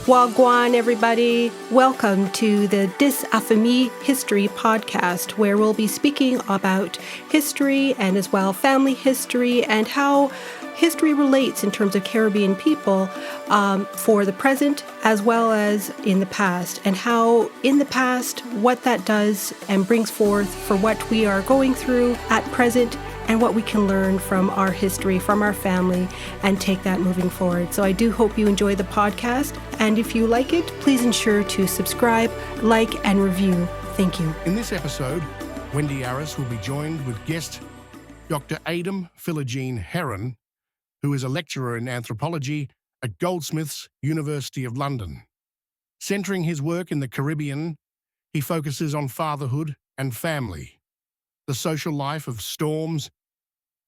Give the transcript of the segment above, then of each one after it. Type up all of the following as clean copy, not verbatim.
Wagwan, everybody. Welcome to the Dis Affamie History podcast, where we'll be speaking about history and as well family history and how history relates in terms of Caribbean people for the present as well as in the past, and how in the past what that does and brings forth for what we are going through at present and what we can learn from our history, from our family, and take that moving forward. So I do hope you enjoy the podcast. And if you like it, please ensure to subscribe, like, and review. Thank you. In this episode, Wendy Aris will be joined with guest Dr. Adom Philogene Heron, who is a lecturer in anthropology at Goldsmiths, University of London. Centering his work in the Caribbean, he focuses on fatherhood and family, the social life of storms,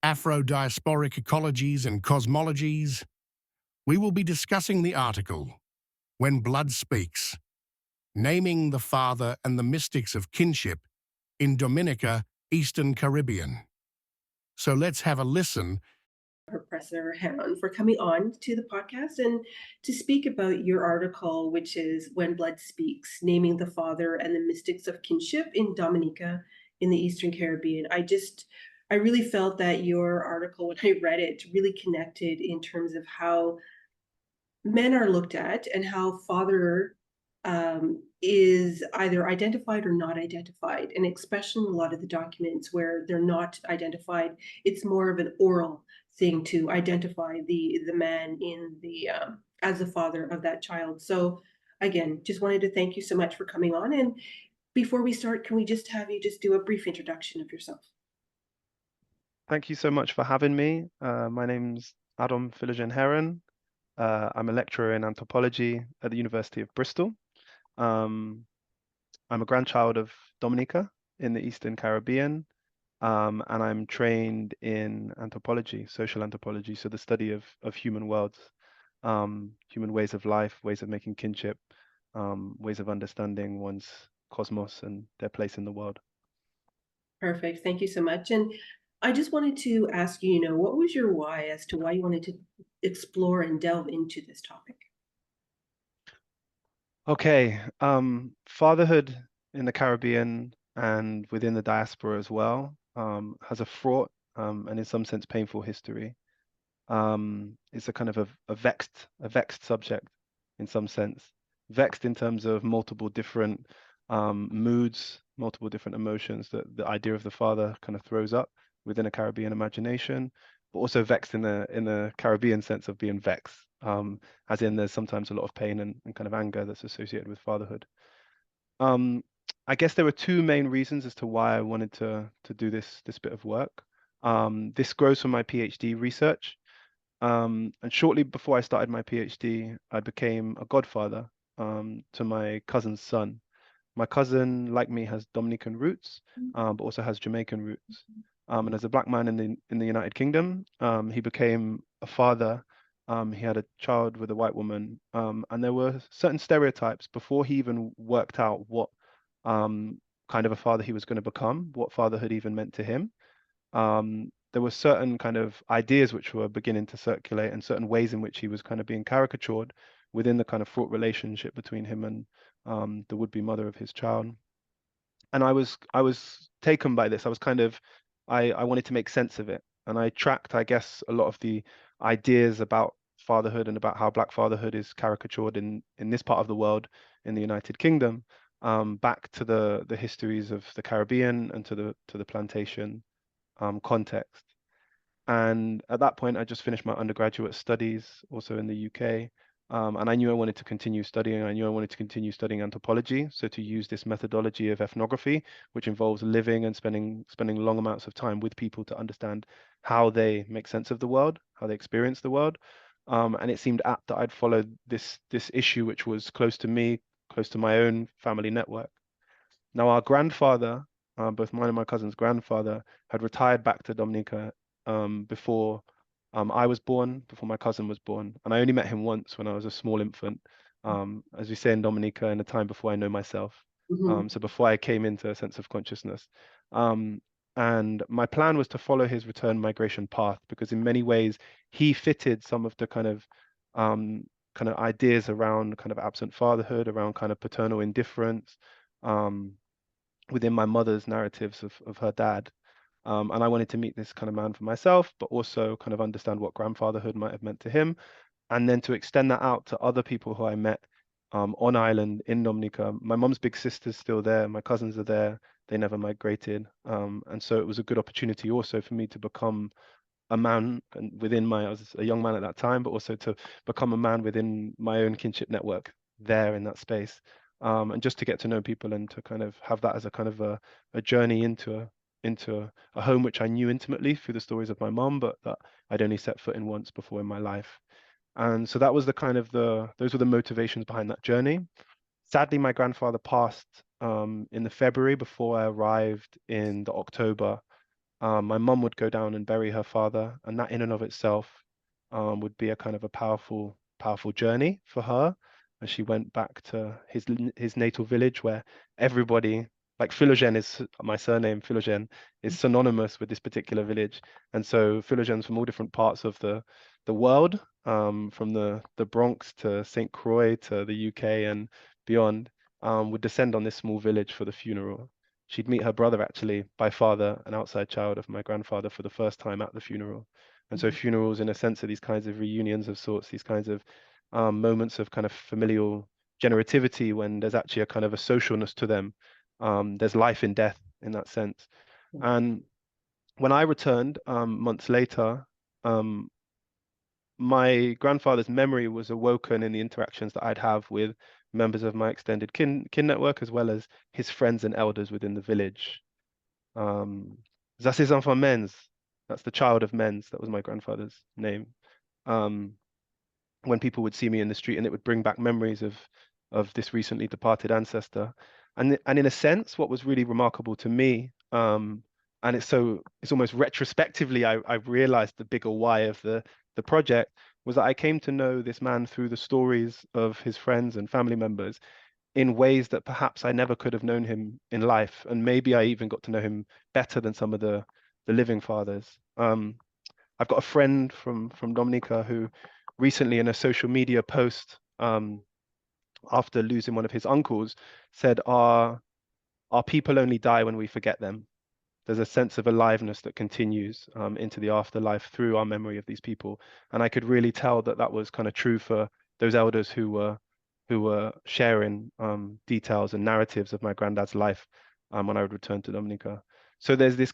Afro-diasporic ecologies and cosmologies. We will be discussing the article, When Blood Speaks, Naming the Father and the Mystics of Kinship in Dominica, Eastern Caribbean. So let's have a listen. Professor Heron, for coming on to the podcast and to speak about your article, which is When Blood Speaks, Naming the Father and the Mystics of Kinship in Dominica in the Eastern Caribbean. I really felt that your article, when I read it, really connected in terms of how men are looked at and how father is either identified or not identified. And especially in a lot of the documents where they're not identified, it's more of an oral thing to identify the man in the as the father of that child. So again, just wanted to thank you so much for coming on. And before we start, can we just have you just do a brief introduction of yourself? Thank you so much for having me. My name's Adom Philogene Heron. I'm a lecturer in anthropology at the University of Bristol. I'm a grandchild of Dominica in the Eastern Caribbean, and I'm trained in anthropology, social anthropology, so the study of human worlds, human ways of life, ways of making kinship, ways of understanding one's cosmos and their place in the world. Perfect. Thank you so much. And I just wanted to ask you, what was your why as to why you wanted to explore and delve into this topic? Okay, fatherhood in the Caribbean and within the diaspora as well has a fraught and in some sense painful history. It's a kind of a vexed subject in some sense. Vexed in terms of multiple different moods, multiple different emotions that the idea of the father kind of throws up within a Caribbean imagination, but also vexed in the Caribbean sense of being vexed, as in there's sometimes a lot of pain and kind of anger that's associated with fatherhood. I guess there were two main reasons as to why I wanted to do this bit of work. This grows from my PhD research. And shortly before I started my PhD, I became a godfather to my cousin's son. My cousin, like me, has Dominican roots, but also has Jamaican roots. And as a black man in the United Kingdom, he became a father. He had a child with a white woman, and there were certain stereotypes before he even worked out what kind of a father he was going to become, what fatherhood even meant to him. There were certain kind of ideas which were beginning to circulate and certain ways in which he was kind of being caricatured within the kind of fraught relationship between him and the would-be mother of his child. And I was taken by this. I was kind of, I wanted to make sense of it. And I tracked, I guess, a lot of the ideas about fatherhood and about how Black fatherhood is caricatured in this part of the world, in the United Kingdom, back to the histories of the Caribbean and to the plantation context. And at that point, I just finished my undergraduate studies, also in the UK. And I knew I wanted to continue studying. I knew I wanted to continue studying anthropology. So to use this methodology of ethnography, which involves living and spending long amounts of time with people to understand how they make sense of the world, how they experience the world. And it seemed apt that I'd follow this issue, which was close to me, close to my own family network. Now, our grandfather, both mine and my cousin's grandfather, had retired back to Dominica before I was born, before my cousin was born. And I only met him once when I was a small infant, as we say in Dominica, in a time before I know myself. So before I came into a sense of consciousness. And my plan was to follow his return migration path, because in many ways, he fitted some of the kind of kind of ideas around kind of absent fatherhood, around kind of paternal indifference, within my mother's narratives of her dad. And I wanted to meet this kind of man for myself, but also kind of understand what grandfatherhood might have meant to him, and then to extend that out to other people who I met on island in Dominica. My mom's big sister's still there. My cousins are there. They never migrated. And so it was a good opportunity also for me to become a man, and I was a young man at that time, but also to become a man within my own kinship network there in that space. And just to get to know people and to kind of have that as a kind of a journey into a home which I knew intimately through the stories of my mom, but that I'd only set foot in once before in my life. And so that was the kind of those were the motivations behind that journey. Sadly, my grandfather passed in the February before I arrived in the October. My mum would go down and bury her father, and that in and of itself would be a kind of a powerful journey for her. And she went back to his natal village where everybody, like Philogene is my surname, Philogene is synonymous with this particular village. And so Philogenes from all different parts of the world, from the Bronx to St. Croix to the UK and beyond, would descend on this small village for the funeral. She'd meet her brother, actually, by father, an outside child of my grandfather, for the first time at the funeral. And so funerals, in a sense, are these kinds of reunions of sorts, these kinds of moments of kind of familial generativity when there's actually a kind of a socialness to them. There's life in death in that sense. And when I returned months later, my grandfather's memory was awoken in the interactions that I'd have with members of my extended kin network, as well as his friends and elders within the village. Ça ses enfants Menz. That's the child of Menz. That was my grandfather's name. When people would see me in the street, and it would bring back memories of this recently departed ancestor. And in a sense, what was really remarkable to me, and it's almost retrospectively I realized the bigger why of the project, was that I came to know this man through the stories of his friends and family members in ways that perhaps I never could have known him in life. And maybe I even got to know him better than some of the living fathers. I've got a friend from Dominica who recently, in a social media post, after losing one of his uncles, said, our people only die when we forget them. There's a sense of aliveness that continues into the afterlife through our memory of these people. And I could really tell that that was kind of true for those elders who were sharing details and narratives of my granddad's life when I would return to Dominica. So there's this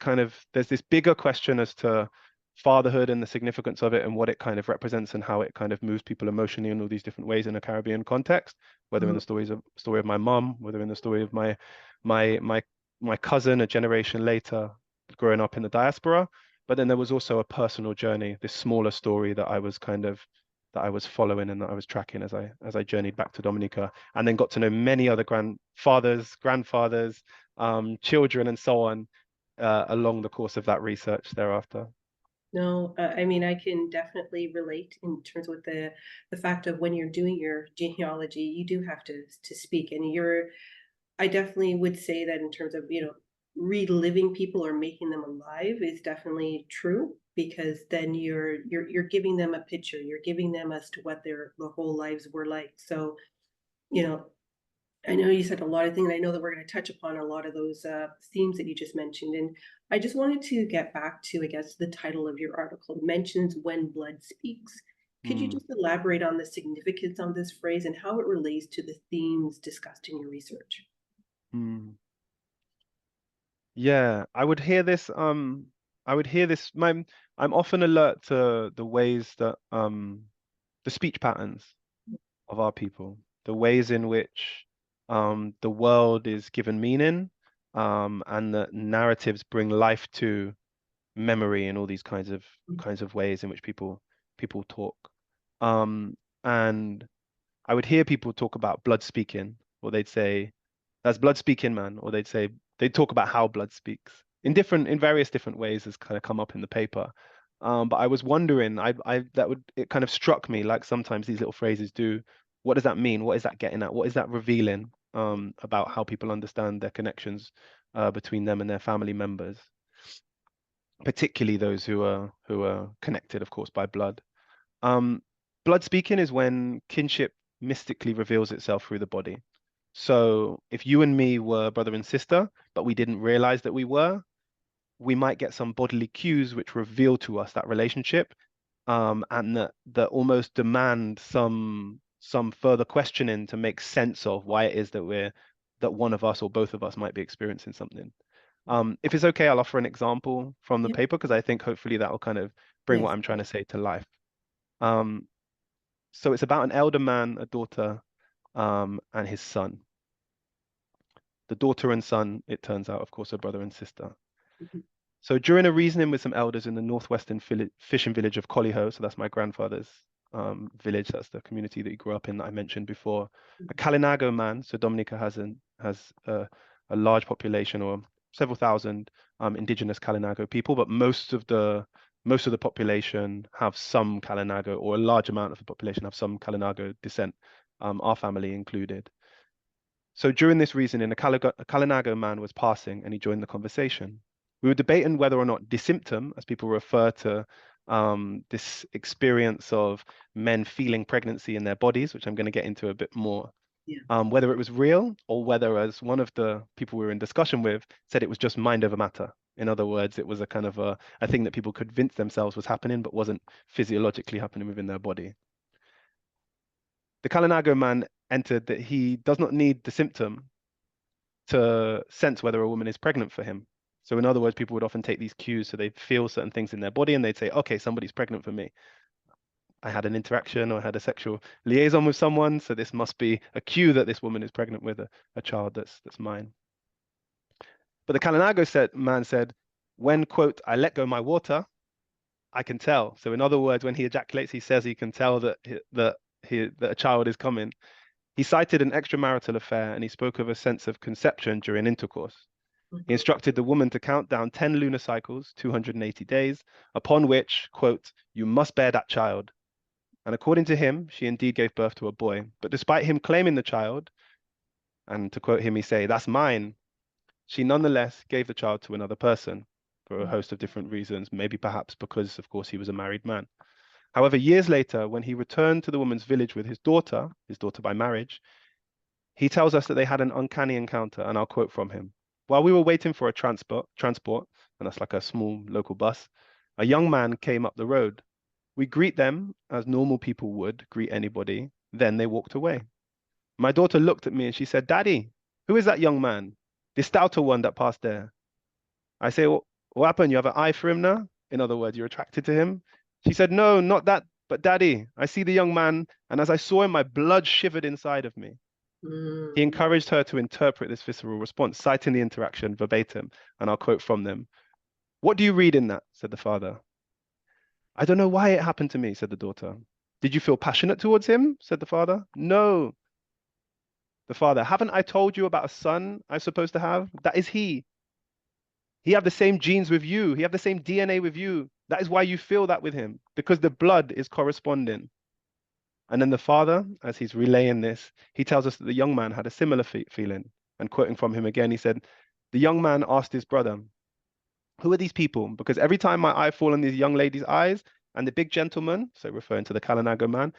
bigger question as to fatherhood and the significance of it and what it kind of represents and how it kind of moves people emotionally in all these different ways in a Caribbean context, whether in the story of my mom, whether in the story of my cousin a generation later growing up in the diaspora. But then there was also a personal journey, this smaller story that I was following and that I was tracking as I journeyed back to Dominica, and then got to know many other grandfathers, children, and so on along the course of that research thereafter. No, I mean, I can definitely relate in terms with the fact of when you're doing your genealogy, you do have to speak, and I definitely would say that in terms of, reliving people or making them alive is definitely true, because then you're giving them a picture, you're giving them as to what their whole lives were like. So, you know, I know you said a lot of things, and I know that we're going to touch upon a lot of those themes that you just mentioned. And I just wanted to get back to, I guess, the title of your article mentions "When Blood Speaks." Could you just elaborate on the significance on this phrase and how it relates to the themes discussed in your research? Yeah, I would hear this. I'm often alert to the ways that the speech patterns of our people, the ways in which the world is given meaning, and that narratives bring life to memory in all these kinds of ways in which people talk. And I would hear people talk about blood speaking, or they'd say, "That's blood speaking, man," or they'd talk about how blood speaks in various different ways, as kind of come up in the paper. But I was wondering, it kind of struck me, like sometimes these little phrases do. What does that mean? What is that getting at? What is that revealing about how people understand their connections between them and their family members, particularly those who are connected, of course, by blood. Blood speaking is when kinship mystically reveals itself through the body. So if you and me were brother and sister, but we didn't realize that we might get some bodily cues which reveal to us that relationship, and that almost demand some further questioning to make sense of why it is that one of us or both of us might be experiencing something. If it's okay, I'll offer an example from the Yeah. paper because I think hopefully that will kind of bring what Yes. I'm trying to say to life. Um, so it's about an elder man, a daughter, and his son. The daughter and son, it turns out, of course, are brother and sister. Mhm. So during a reasoning with some elders in the northwestern fishing village of Collyho, so that's my grandfather's village, that's the community that he grew up in that I mentioned before, a Kalinago man, so Dominica has a large population or several thousand indigenous Kalinago people, but most of the population have some Kalinago, or a large amount of the population have some Kalinago descent, our family included. So during this reasoning, a Kalinago man was passing and he joined the conversation. We were debating whether or not dissymptom, as people refer to this experience of men feeling pregnancy in their bodies, which I'm going to get into a bit more, Yeah. whether it was real or whether, as one of the people we were in discussion with said, it was just mind over matter. In other words, it was a kind of a thing that people convinced themselves was happening, but wasn't physiologically happening within their body. The Kalinago man entered that he does not need the symptom to sense whether a woman is pregnant for him. So in other words, people would often take these cues, so they'd feel certain things in their body and they'd say, okay, somebody's pregnant for me. I had an interaction or I had a sexual liaison with someone, so this must be a cue that this woman is pregnant with a child that's mine. But the Kalinago man said, when, quote, I let go my water, I can tell. So in other words, when he ejaculates, he says he can tell that a child is coming. He cited an extramarital affair and he spoke of a sense of conception during intercourse. He Mhm. instructed the woman to count down 10 lunar cycles, 280 days, upon which, quote, you must bear that child. And according to him, she indeed gave birth to a boy. But despite him claiming the child, and to quote him, he say, that's mine, she nonetheless gave the child to another person for a host of different reasons, maybe perhaps because, of course, he was a married man. However, years later, when he returned to the woman's village with his daughter by marriage, he tells us that they had an uncanny encounter, and I'll quote from him. While we were waiting for a transport, and that's like a small local bus, a young man came up the road. We greet them as normal people would greet anybody. Then they walked away. My daughter looked at me and she said, Daddy, who is that young man? The stouter one that passed there. I say, what happened? You have an eye for him now? In other words, you're attracted to him? She said, no, not that, but Daddy, I see the young man, and as I saw him, my blood shivered inside of me. He Mm. encouraged her to interpret this visceral response, citing the interaction verbatim, and I'll quote from them. What do you read in that? Said the father. I don't know why it happened to me, said the daughter. Did you feel passionate towards him? Said the father. No. The father, haven't I told you about a son I'm supposed to have? That is he. He have the same genes with you. He have the same DNA with you. That is why you feel that with him, because the blood is corresponding. And then the father, as he's relaying this, he tells us that the young man had a similar feeling. And quoting from him again, he said, the young man asked his brother, who are these people? Because every time my eye fall on these young ladies' eyes and the big gentleman, so referring to the Kalinago man,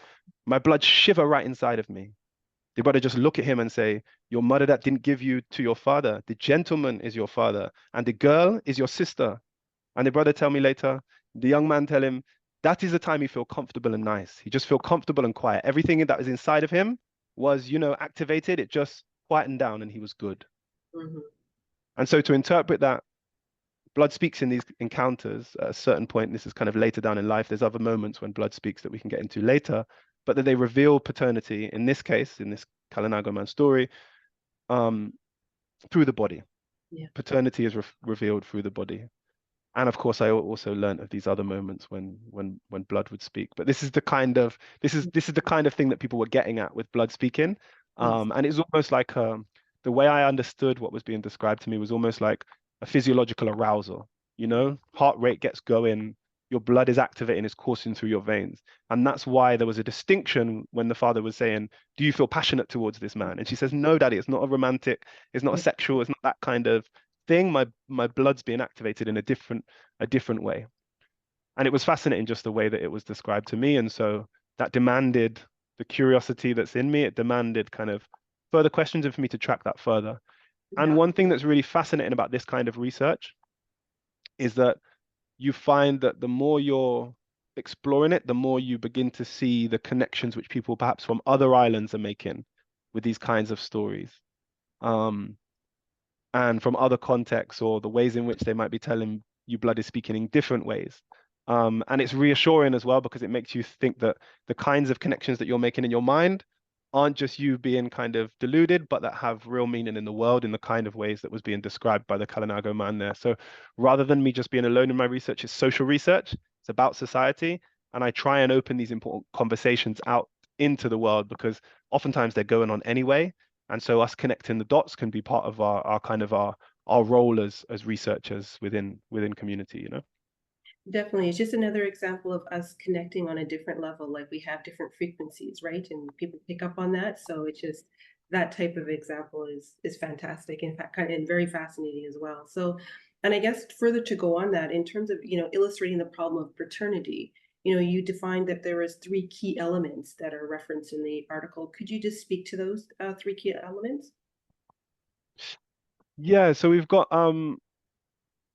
my blood shiver right inside of me. The brother just look at him and say, your mother that didn't give you to your father, the gentleman is your father, and the girl is your sister. And the brother tell me later, the young man tell him, that is the time he feel comfortable and nice. He just feel comfortable and quiet. Everything that was inside of him was, activated. It just quietened down and he was good. Mhm. And so to interpret that, blood speaks in these encounters at a certain point. This is kind of later down in life. There's other moments when blood speaks that we can get into later, but that they reveal paternity, in this case, in this Kalinago man story, um, through the body. Yeah. Paternity is revealed through the body. And of course, I also learned of these other moments when blood would speak. But this is the kind of thing that people were getting at with blood speaking. Yes. And it's almost like the way I understood what was being described to me was almost like a physiological arousal. Heart rate gets going, your blood is activating, it's coursing through your veins. And that's why there was a distinction when the father was saying, do you feel passionate towards this man? And she says, no, daddy, it's not a romantic, it's not a Yeah. sexual, it's not that kind of thing. My blood's being activated in a different way. And it was fascinating just the way that it was described to me. And so that demanded the curiosity that's in me. It demanded kind of further questions and for me to track that further. And Yeah. one thing that's really fascinating about this kind of research is that you find that the more you're exploring it, the more you begin to see the connections which people perhaps from other islands are making with these kinds of stories. Um, and from other contexts or the ways in which they might be telling you blood is speaking in different ways. And it's reassuring as well because it makes you think that the kinds of connections that you're making in your mind aren't just you being kind of deluded, but that have real meaning in the world in the kind of ways that was being described by the Kalinago man there. So rather than me just being alone in my research, it's social research, it's about society. And I try and open these important conversations out into the world because oftentimes they're going on anyway. And so us connecting the dots can be part of our kind of our role as researchers within community, you know? Definitely. It's just another example of us connecting on a different level. Like we have different frequencies, right? And people pick up on that. So it's just that type of example is fantastic, in fact, kind of and very fascinating as well. So, and I guess further to go on that, in terms of, illustrating the problem of paternity, you defined that there is three key elements that are referenced in the article. Could you just speak to those three key elements? Yeah, so we've got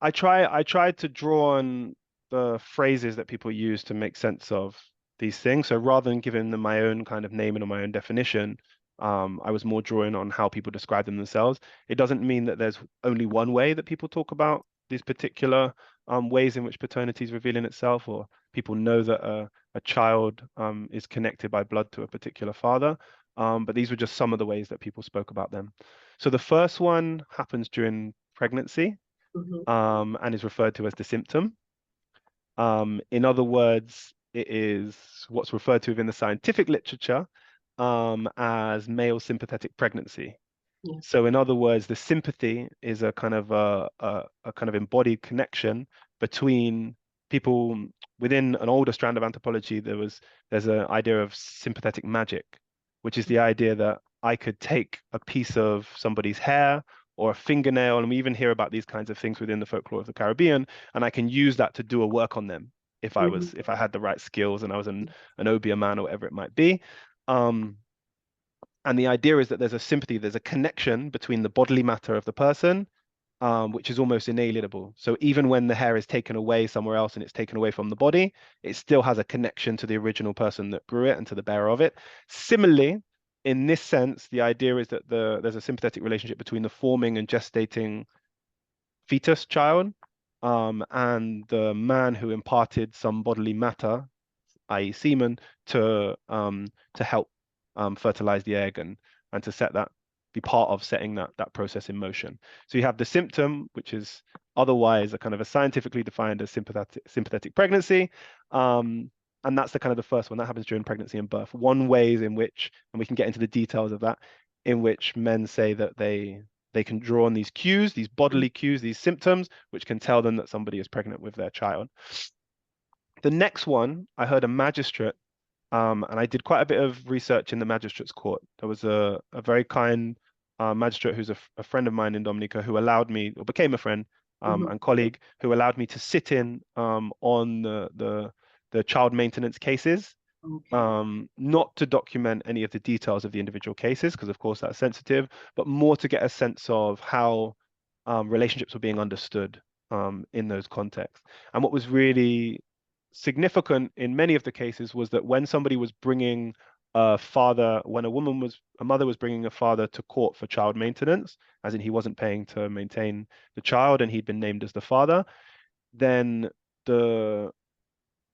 I try to draw on the phrases that people use to make sense of these things. So rather than giving them my own kind of naming or my own definition, I was more drawing on how people describe them themselves. It doesn't mean that there's only one way that people talk about these particular ways in which paternity is revealing itself, or people know that a child is connected by blood to a particular father. But these were just some of the ways that people spoke about them. So the first one happens during pregnancy Mhm. and is referred to as the symptom. In other words, it is what's referred to within the scientific literature as male sympathetic pregnancy. Yeah. So in other words, the sympathy is a kind of a kind of embodied connection between people within an older strand of anthropology. There's an idea of sympathetic magic, which is the idea that I could take a piece of somebody's hair or a fingernail, and we even hear about these kinds of things within the folklore of the Caribbean, and I can use that to do a work on them Mhm. if I had the right skills and I was an Obeah man or whatever it might be. Um, and the idea is that there's a sympathy, there's a connection between the bodily matter of the person, which is almost inalienable. So even when the hair is taken away somewhere else and it's taken away from the body, it still has a connection to the original person that grew it and to the bearer of it. Similarly, in this sense, the idea is that there's a sympathetic relationship between the forming and gestating fetus child, and the man who imparted some bodily matter, i.e. semen, to help fertilize the egg and to set that be part of setting that process in motion. So you have the symptom, which is otherwise a kind of a scientifically defined as sympathetic pregnancy. And that's the kind of the first one that happens during pregnancy and birth. One ways in which, and we can get into the details of that, in which men say that they can draw on these cues, these bodily cues, these symptoms, which can tell them that somebody is pregnant with their child. The next one, I heard a magistrate, and I did quite a bit of research in the magistrate's court. There was a very kind magistrate who's a friend of mine in Dominica who allowed me, or became a friend Mhm. and colleague, who allowed me to sit in on the child maintenance cases, Okay. not to document any of the details of the individual cases, because of course that's sensitive, but more to get a sense of how relationships were being understood in those contexts. And what was really significant in many of the cases was that when somebody was bringing a father, when a mother was bringing a father to court for child maintenance, as in he wasn't paying to maintain the child and he'd been named as the father, then the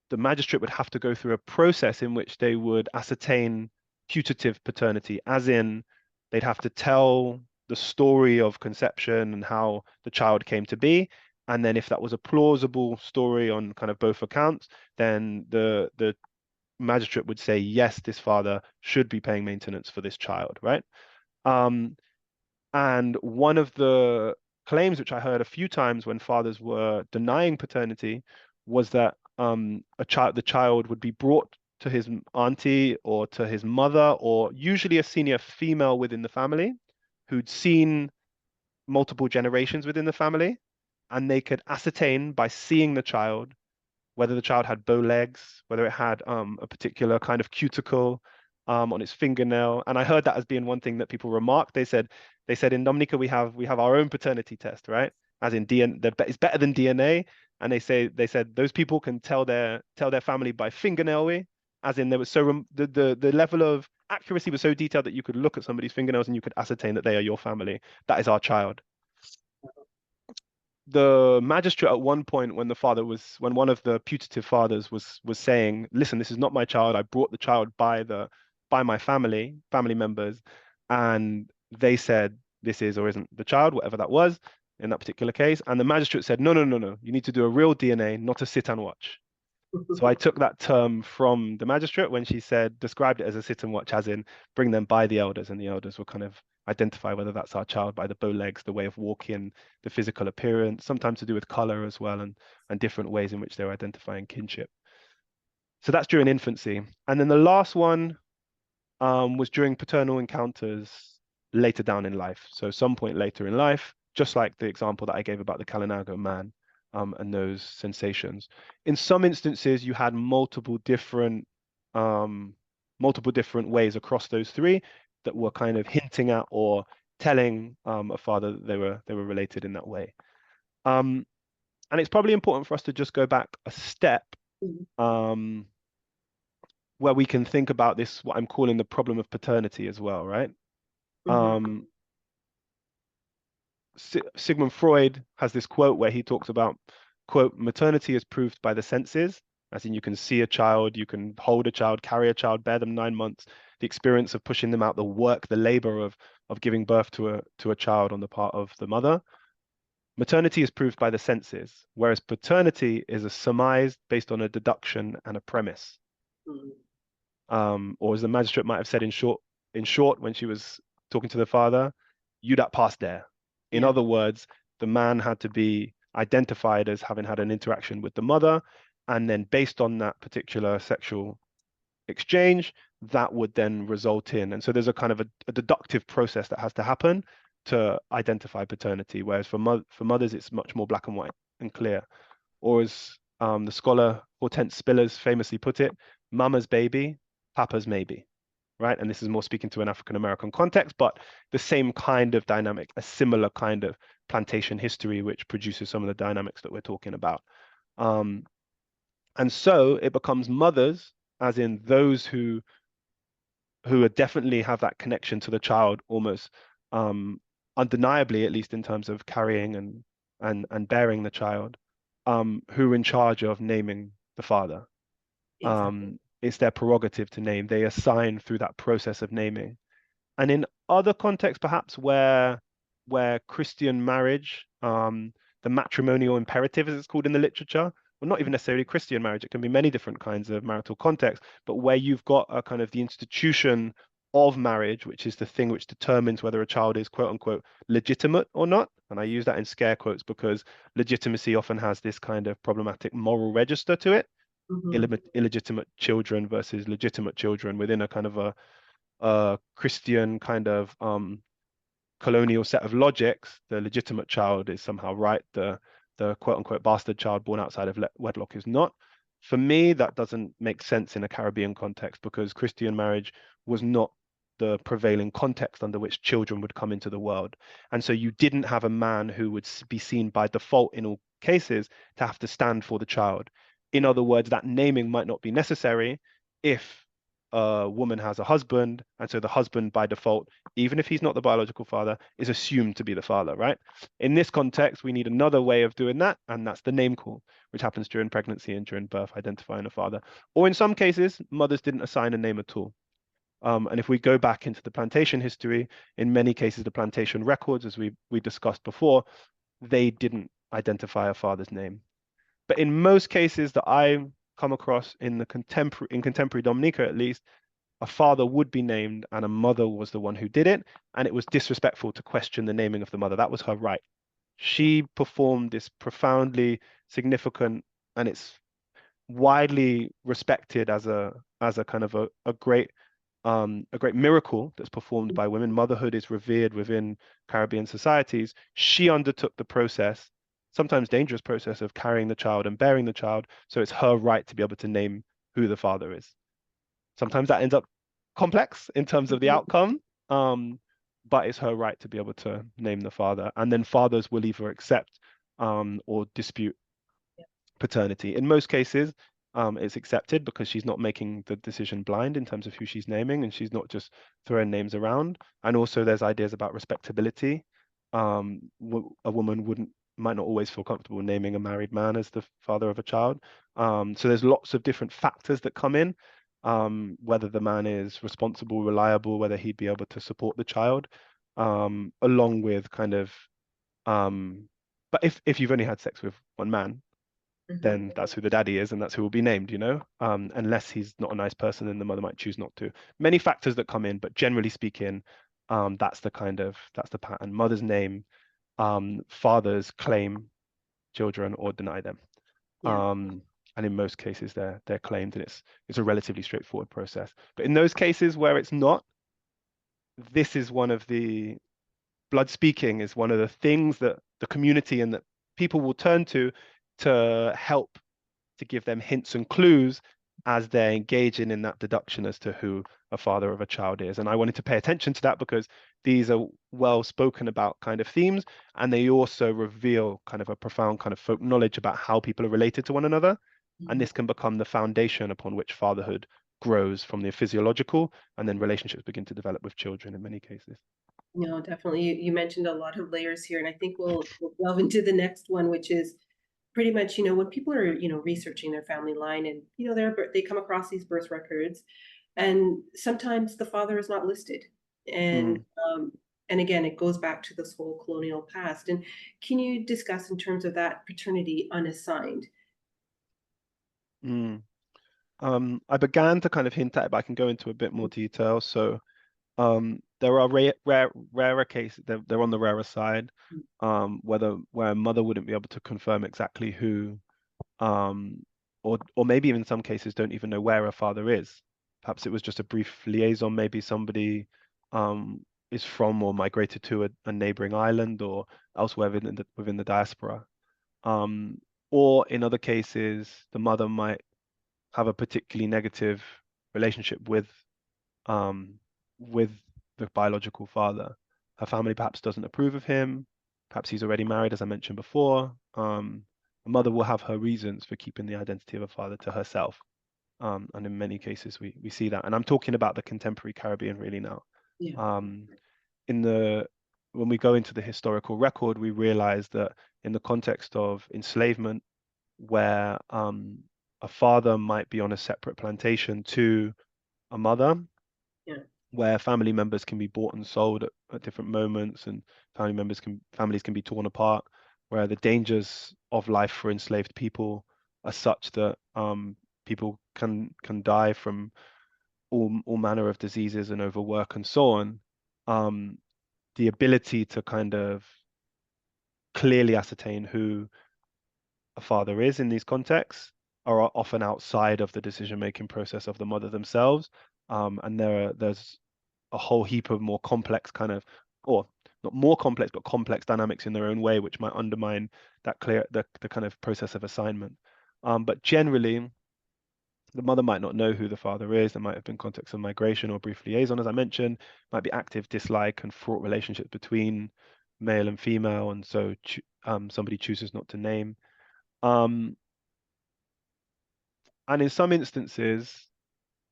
the magistrate would have to go through a process in which they would ascertain putative paternity, as in they'd have to tell the story of conception and how the child came to be. And then if that was a plausible story on kind of both accounts, then the magistrate would say, yes, this father should be paying maintenance for this child, right? Um, and one of the claims which I heard a few times when fathers were denying paternity was that the child would be brought to his auntie or to his mother, or usually a senior female within the family who'd seen multiple generations within the family, and they could ascertain by seeing the child whether the child had bow legs, whether it had a particular kind of cuticle on its fingernail. And I heard that as being one thing that people remarked. They said in Dominica we have our own paternity test, right? As in DNA, it's better than DNA. And they said those people can tell their family by fingernail way, as in there was the level of accuracy was so detailed that you could look at somebody's fingernails and you could ascertain that they are your family. That is our child. The magistrate at one point, when one of the putative fathers was saying, listen, this is not my child, I brought the child by my family members, and they said this is or isn't the child, whatever that was in that particular case. And the magistrate said, no, no, no, no, you need to do a real DNA, not a sit and watch. So I took that term from the magistrate when she described it as a sit and watch, as in bring them by the elders, and the elders will kind of identify whether that's our child by the bow legs, the way of walking, the physical appearance, sometimes to do with color as well, and different ways in which they're identifying kinship. So that's during infancy. And then the last one was during paternal encounters later down in life. So some point later in life, just like the example that I gave about the Kalinago man and those sensations. In some instances, you had multiple different ways across those three that were kind of hinting at or telling a father that they were related in that way. And it's probably important for us to just go back a step where we can think about this, what I'm calling the problem of paternity as well, right? Sigmund Freud has this quote where he talks about, quote, maternity is proved by the senses, as in you can see a child, you can hold a child, carry a child, bear them 9 months, the experience of pushing them out, the work, the labor of giving birth to a child on the part of the mother. Maternity is proved by the senses, whereas paternity is a surmise based on a deduction and a premise. Or as the magistrate might have said in short, when she was talking to the father, you that passed there. In other words, the man had to be identified as having had an interaction with the mother, and then based on that particular sexual exchange, that would then result in. And so there's a kind of a deductive process that has to happen to identify paternity, whereas for mothers, it's much more black and white and clear. Or as the scholar Hortense Spillers famously put it, mama's baby, papa's maybe. Right? And this is more speaking to an African American context, but the same kind of dynamic, a similar kind of plantation history, which produces some of the dynamics that we're talking about. And so it becomes mothers, as in those who definitely have that connection to the child, almost undeniably, at least in terms of carrying and bearing the child, who are in charge of naming the father. Exactly. It's their prerogative to name. They assign through that process of naming. And in other contexts, perhaps where Christian marriage, the matrimonial imperative, as it's called in the literature, well, not even necessarily Christian marriage, it can be many different kinds of marital contexts, but where you've got a kind of the institution of marriage, which is the thing which determines whether a child is quote unquote legitimate or not. And I use that in scare quotes because legitimacy often has this kind of problematic moral register to it. Illegitimate children versus legitimate children within a kind of a Christian kind of colonial set of logics. The legitimate child is somehow right. The quote unquote bastard child born outside of wedlock is not. For me, that doesn't make sense in a Caribbean context because Christian marriage was not the prevailing context under which children would come into the world. And so you didn't have a man who would be seen by default in all cases to have to stand for the child. In other words, that naming might not be necessary if a woman has a husband, and so the husband by default, even if he's not the biological father, is assumed to be the father, right? In this context, we need another way of doing that, and that's the name call, which happens during pregnancy and during birth, identifying a father. Or in some cases, mothers didn't assign a name at all. And if we go back into the plantation history, in many cases, the plantation records, as we discussed before, they didn't identify a father's name. But in most cases that I come across in contemporary Dominica, at least, a father would be named and a mother was the one who did it. And it was disrespectful to question the naming of the mother. That was her right. She performed this profoundly significant, and it's widely respected as a kind of a great miracle that's performed by women. Motherhood is revered within Caribbean societies. She undertook the process sometimes dangerous process of carrying the child and bearing the child. So it's her right to be able to name who the father is. Sometimes that ends up complex in terms of the Mhm. outcome, but it's her right to be able to name the father. And then fathers will either accept or dispute paternity. In most cases, it's accepted because she's not making the decision blind in terms of who she's naming, and she's not just throwing names around. And also, there's ideas about respectability. A woman might not always feel comfortable naming a married man as the father of a child. So there's lots of different factors that come in, whether the man is responsible, reliable, whether he'd be able to support the child, along with kind of but if you've only had sex with one man, Mhm. then that's who the daddy is and that's who will be named, you know? Unless he's not a nice person, then the mother might choose not to. Many factors that come in, but generally speaking, that's the pattern. Mother's name, fathers claim children or deny them. Yeah. And in most cases they're claimed, and it's a relatively straightforward process. But in those cases where it's not, this is one of the blood speaking is one of the things that the community and that people will turn to help to give them hints and clues as they're engaging in that deduction as to who a father of a child is. And I wanted to pay attention to that because these are well spoken about kind of themes, and they also reveal kind of a profound kind of folk knowledge about how people are related to one another. And Mhm. this can become the foundation upon which fatherhood grows from the physiological, and then relationships begin to develop with children in many cases. No, definitely. You mentioned a lot of layers here, and I think we'll delve into the next one, which is pretty much, when people are, researching their family line, and they come across these birth records, and sometimes the father is not listed, and Mm, um, and again, it goes back to this whole colonial past. And can you discuss in terms of that paternity unassigned? mm. I began to kind of hint at it, but I can go into a bit more detail. So there are rarer cases, they're on the rarer side, where a mother wouldn't be able to confirm exactly who, um, or maybe even in some cases don't even know where a father is. Perhaps it was just a brief liaison, maybe somebody is from or migrated to a neighboring island or elsewhere within the diaspora. Um, or in other cases, the mother might have a particularly negative relationship um, with the biological father. Her family perhaps doesn't approve of him. Perhaps he's already married, as I mentioned before. A mother will have her reasons for keeping the identity of a father to herself. And in many cases, we see that. And I'm talking about the contemporary Caribbean really now. Yeah. Um, in the When we go into the historical record, we realize that in the context of enslavement, where a father might be on a separate plantation to a mother, Yeah. where family members can be bought and sold at different moments, and families can be torn apart, where the dangers of life for enslaved people are such that people can die from all manner of diseases and overwork and so on. Um, the ability to kind of clearly ascertain who a father is in these contexts are often outside of the decision-making process of the mother themselves. And there's a whole heap of more complex kind of, or not more complex, but complex dynamics in their own way, which might undermine the kind of process of assignment. But generally, the mother might not know who the father is. There might have been contexts of migration or brief liaison, as I mentioned, might be active dislike and fraught relationships between male and female, and so somebody chooses not to name. Um, and in some instances,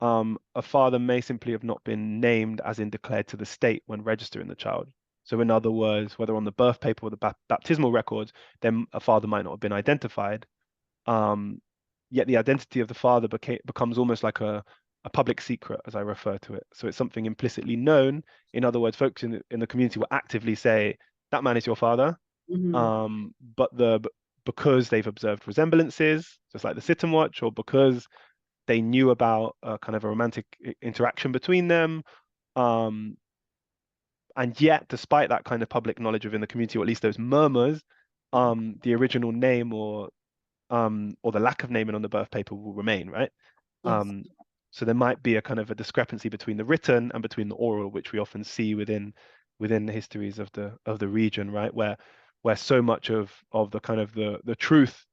a father may simply have not been named as in declared to the state when registering the child. So in other words, whether on the birth paper or the baptismal records, then a father might not have been identified. Um, Yet the identity of the father becomes almost like a public secret, as I refer to it. So it's something implicitly known. In other words, folks in the community will actively say, that man is your father. Hmm. But because they've observed resemblances, just like the sit and watch, or because they knew about kind of a romantic interaction between them. Um, and yet, despite that kind of public knowledge within the community, or at least those murmurs, the original name or the lack of naming on the birth paper will remain, right? Yes. Um, so there might be a kind of a discrepancy between the written and between the oral, which we often see within the histories of the region, right? Where where so much of the kind of the truth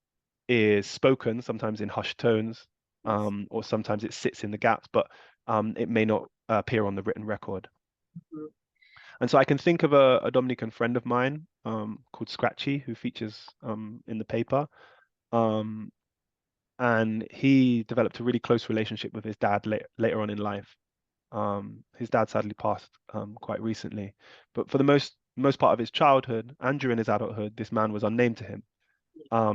is spoken, sometimes in hushed tones, Yes. or sometimes it sits in the gaps, but it may not appear on the written record. Mhm. And so I can think of a Dominican friend of mine called Scratchy, who features in the paper. Um, and he developed a really close relationship with his dad later on in life. His dad sadly passed quite recently, but for the most part of his childhood and during his adulthood, this man was unnamed to him,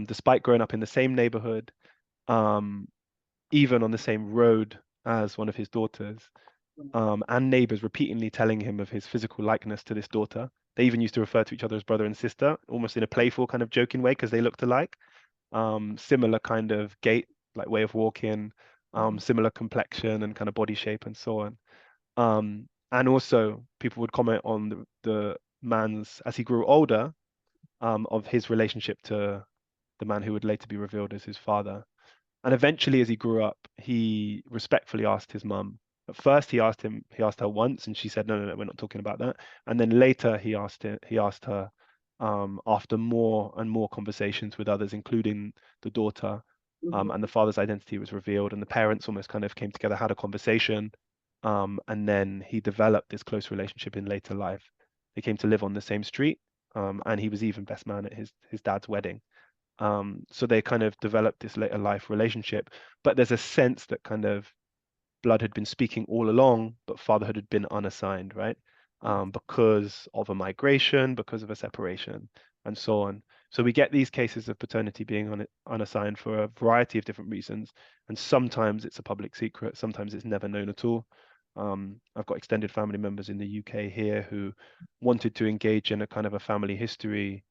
despite growing up in the same neighborhood, um, even on the same road as one of his daughters, and neighbors repeatedly telling him of his physical likeness to this daughter. They even used to refer to each other as brother and sister, almost in a playful kind of joking way because they looked alike. Similar kind of gait, like way of walking, Mhm. similar complexion and kind of body shape and so on. And also people would comment on the man's, as he grew older, of his relationship to the man who would later be revealed as his father. And eventually, as he grew up, he respectfully asked his mum. At first, he asked her once, and she said, "No, no, no, we're not talking about that." And then later, he asked her, after more and more conversations with others, including the daughter, Mhm. and the father's identity was revealed, and the parents almost kind of came together, had a conversation, and then he developed this close relationship in later life. They came to live on the same street, and he was even best man at his dad's wedding. So they kind of developed this later life relationship, but there's a sense that kind of blood had been speaking all along, but fatherhood had been unassigned, right? Yes. Because of a migration, because of a separation, and so on. So we get these cases of paternity being unassigned for a variety of different reasons, and sometimes it's a public secret, sometimes it's never known at all. I've got extended family members in the UK here who wanted to engage in a kind of a family history,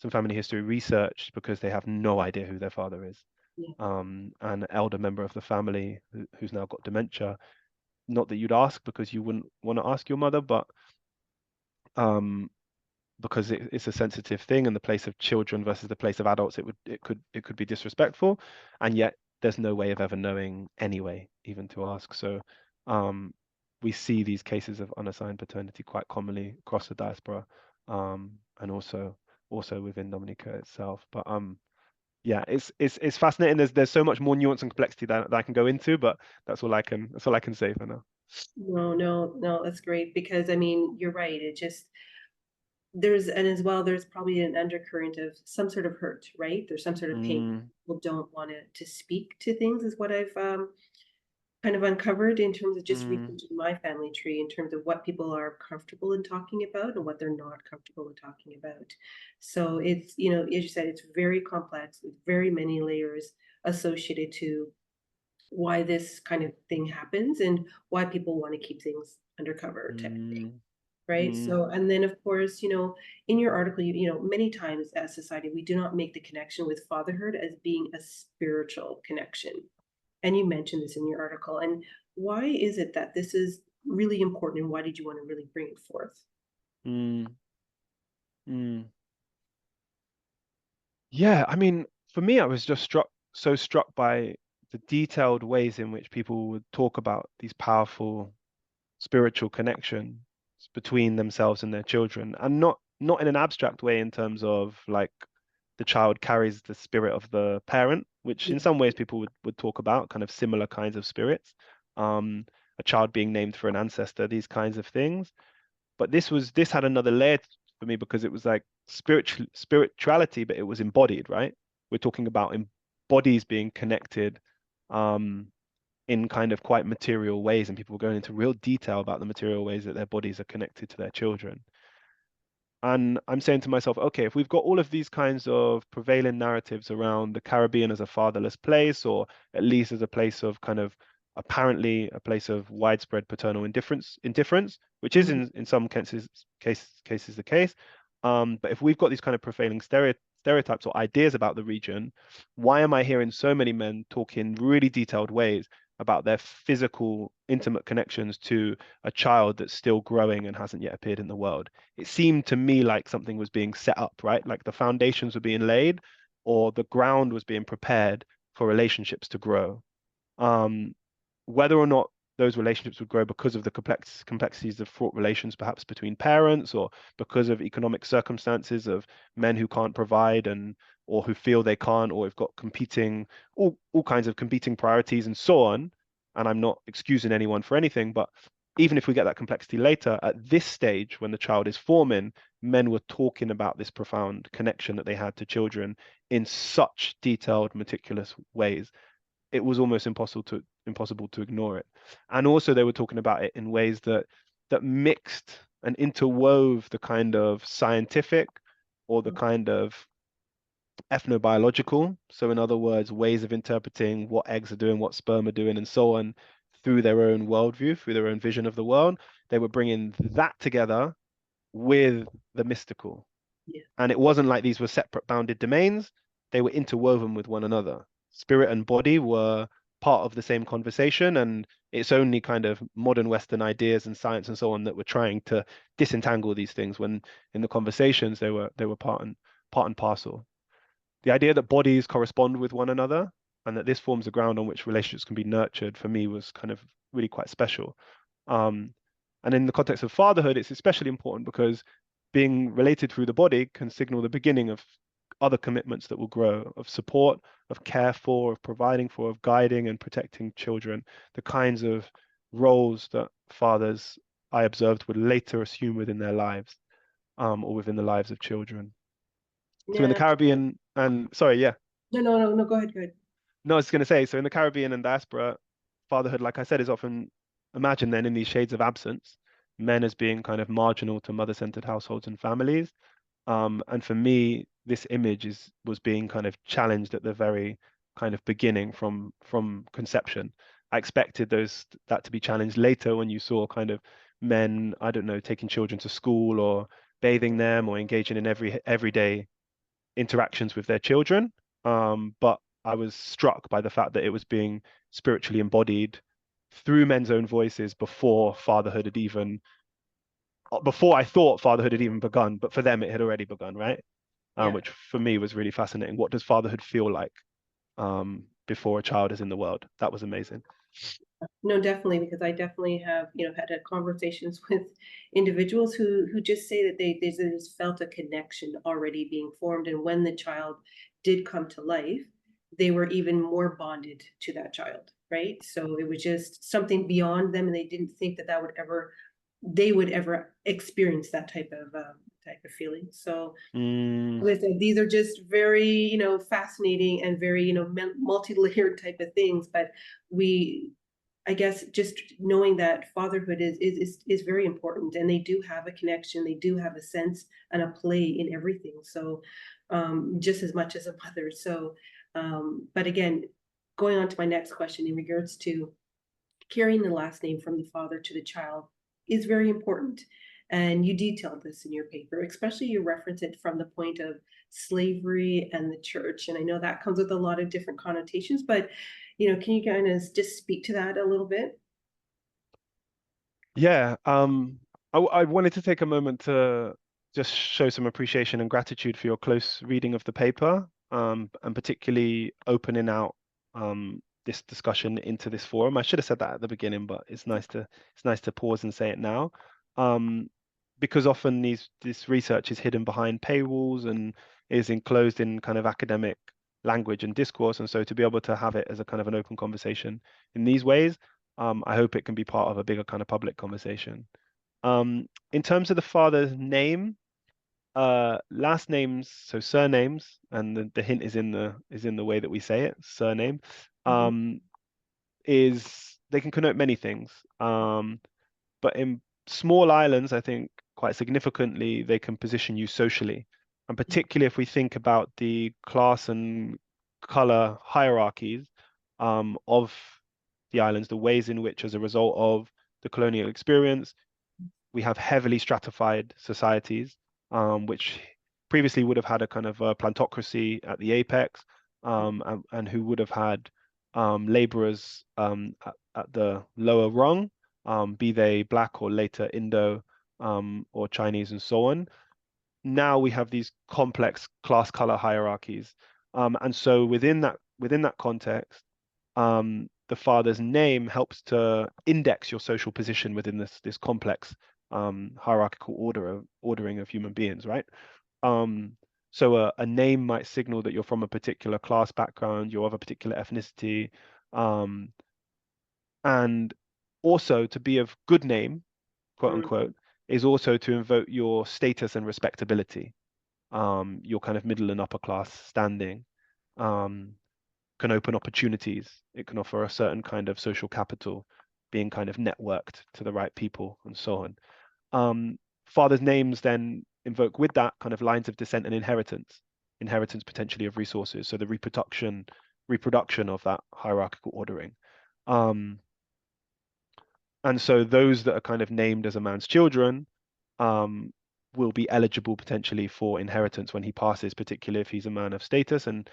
some family history research because they have no idea who their father is. Yeah. An elder member of the family who's now got dementia. Not that you'd ask because you wouldn't want to ask your mother, but um, because it's a sensitive thing, and the place of children versus the place of adults, it could be disrespectful, and yet there's no way of ever knowing anyway, even to ask. So um, we see these cases of unassigned paternity quite commonly across the diaspora, and also within Dominica itself. But yeah, it's fascinating. There's so much more nuance and complexity that I can go into, but that's all I can say for now. No, no, no, that's great because I mean, you're right. It just there's and as well, there's probably an undercurrent of some sort of hurt, right? There's some sort of pain. Mm, People don't want to speak to things, is what I've kind of uncovered in terms of just mm, researching my family tree, in terms of what people are comfortable in talking about and what they're not comfortable in talking about. So it's, as you said, it's very complex, with very many layers associated to why this kind of thing happens and why people want to keep things undercover type of thing. mm, Right. mm, So, and then of course, in your article, many times as society, we do not make the connection with fatherhood as being a spiritual connection. And you mentioned this in your article. And why is it that this is really important? And why did you want to really bring it forth? mm, mm. Yeah, I mean, for me, I was just struck by the detailed ways in which people would talk about these powerful spiritual connections between themselves and their children, and not in an abstract way in terms of like the child carries the spirit of the parent, which in Yeah. some ways people would talk about kind of similar kinds of spirits, um, a child being named for an ancestor, these kinds of things. But this had another layer for me because it was like spirituality, but it was embodied, right? We're talking about bodies being connected, um, in kind of quite material ways, and people were going into real detail about the material ways that their bodies are connected to their children. And I'm saying to myself, okay, if we've got all of these kinds of prevailing narratives around the Caribbean as a fatherless place, or at least as a place of kind of apparently a place of widespread paternal indifference, which is Mhm. in some cases the case. But if we've got these kind of prevailing stereotypes or ideas about the region, why am I hearing so many men talk in really detailed ways about their physical, intimate connections to a child that's still growing and hasn't yet appeared in the world? It seemed to me like something was being set up, right? Like the foundations were being laid or the ground was being prepared for relationships to grow. Um, whether or not those relationships would grow because of the complexities of fraught relations, perhaps between parents, or because of economic circumstances of men who can't provide and or who feel they can't, or have got competing all kinds of competing priorities and so on. And I'm not excusing anyone for anything, but even if we get that complexity later, at this stage when the child is forming, men were talking about this profound connection that they had to children in such detailed, meticulous ways. It was almost impossible to ignore it. And also they were talking about it in ways that mixed and interwove the kind of scientific or the kind of ethnobiological. So in other words, ways of interpreting what eggs are doing, what sperm are doing, and so on through their own worldview, through their own vision of the world. They were bringing that together with the mystical. Yeah. And it wasn't like these were separate bounded domains. They were interwoven with one another. Spirit and body were part of the same conversation, and it's only kind of modern Western ideas and science and so on that were trying to disentangle these things, when in the conversations they were part and parcel. The idea that bodies correspond with one another and that this forms the ground on which relationships can be nurtured, for me, was kind of really quite special. And in the context of fatherhood, it's especially important because being related through the body can signal the beginning of other commitments that will grow, of support, of care for, of providing for, of guiding and protecting children, the kinds of roles that fathers, I observed, would later assume within their lives, or within the lives of children. So in the Yeah. Caribbean, and sorry, yeah. No, go ahead, go ahead. No, I was going to say, so in the Caribbean and diaspora, fatherhood, like I said, is often imagined then in these shades of absence, men as being kind of marginal to mother-centered households and families. And for me, this image was being kind of challenged at the very kind of beginning from conception. I expected that to be challenged later when you saw kind of men, I don't know, taking children to school or bathing them or engaging in everyday interactions with their children. But I was struck by the fact that it was being spiritually embodied through men's own voices before I thought fatherhood had even begun, but for them it had already begun, right? Yeah. Which for me was really fascinating. What does fatherhood feel like before a child is in the world? That was amazing. No, definitely, because I definitely have, had conversations with individuals who just say that they just felt a connection already being formed, and when the child did come to life, they were even more bonded to that child, right? So it was just something beyond them, and they didn't think that they would ever experience that type of feeling. So listen, these are just very, fascinating and very, multi-layered type of things, but I guess just knowing that fatherhood is very important, and they do have a connection, they do have a sense and a play in everything. So just as much as a mother. So but again, going on to my next question in regards to carrying the last name from the father to the child is very important. And you detailed this in your paper, especially you reference it from the point of slavery and the church. And I know that comes with a lot of different connotations, but can you kind of just speak to that a little bit? Yeah, I wanted to take a moment to just show some appreciation and gratitude for your close reading of the paper, and particularly opening out this discussion into this forum. I should have said that at the beginning, but it's nice to pause and say it now, because often this research is hidden behind paywalls and is enclosed in kind of academic language and discourse, and so to be able to have it as a kind of an open conversation in these ways, I hope it can be part of a bigger kind of public conversation. In terms of the father's name, last names, so surnames, and the hint is in the way that we say it, surname, Mhm. is they can connote many things. But in small islands, I think quite significantly, they can position you socially. And particularly if we think about the class and color hierarchies of the islands, the ways in which, as a result of the colonial experience, we have heavily stratified societies, which previously would have had a kind of a plantocracy at the apex, and who would have had laborers at the lower rung, be they black or later Indo, or Chinese and so on. Now we have these complex class color hierarchies. And so within that context, the father's name helps to index your social position within this complex hierarchical ordering of human beings, right? So a name might signal that you're from a particular class background, you're of a particular ethnicity, and also to be of good name, quote unquote, is also to invoke your status and respectability, your kind of middle and upper class standing, can open opportunities. It can offer a certain kind of social capital, being kind of networked to the right people and so on. Fathers' names then invoke with that kind of lines of descent and inheritance potentially of resources. So the reproduction of that hierarchical ordering. And so those that are kind of named as a man's children will be eligible potentially for inheritance when he passes, particularly if he's a man of status and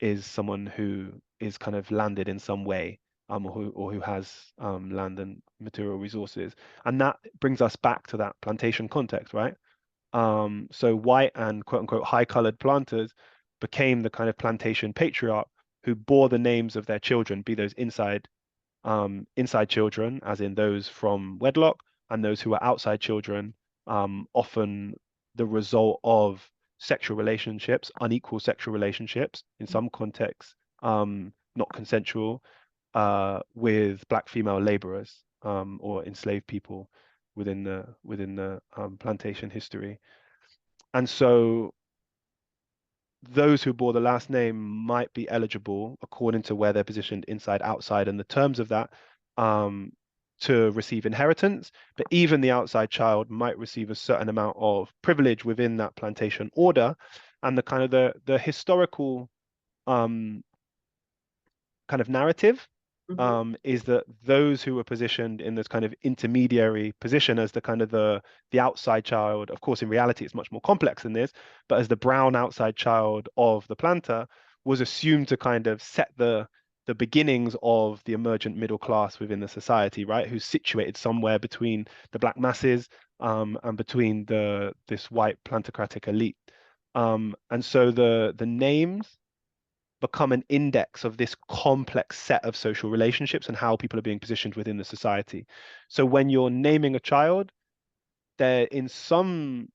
is someone who is kind of landed in some way, or who has land and material resources. And that brings us back to that plantation context, right? So white and quote unquote high-colored planters became the kind of plantation patriarch who bore the names of their children, be those inside children, as in those from wedlock, and those who are outside children, often the result of sexual relationships, unequal sexual relationships, in some contexts, not consensual, with black female laborers, or enslaved people within the plantation history. And so those who bore the last name might be eligible according to where they're positioned inside, outside, and the terms of that, to receive inheritance. But even the outside child might receive a certain amount of privilege within that plantation order. And the kind of the historical kind of narrative is that those who were positioned in this kind of intermediary position as the kind of the outside child, of course, in reality, it's much more complex than this, but as the brown outside child of the planter, was assumed to kind of set the beginnings of the emergent middle class within the society, right? Who's situated somewhere between the black masses and between this white plantocratic elite. And so the names become an index of this complex set of social relationships and how people are being positioned within the society. So when you're naming a child, there to some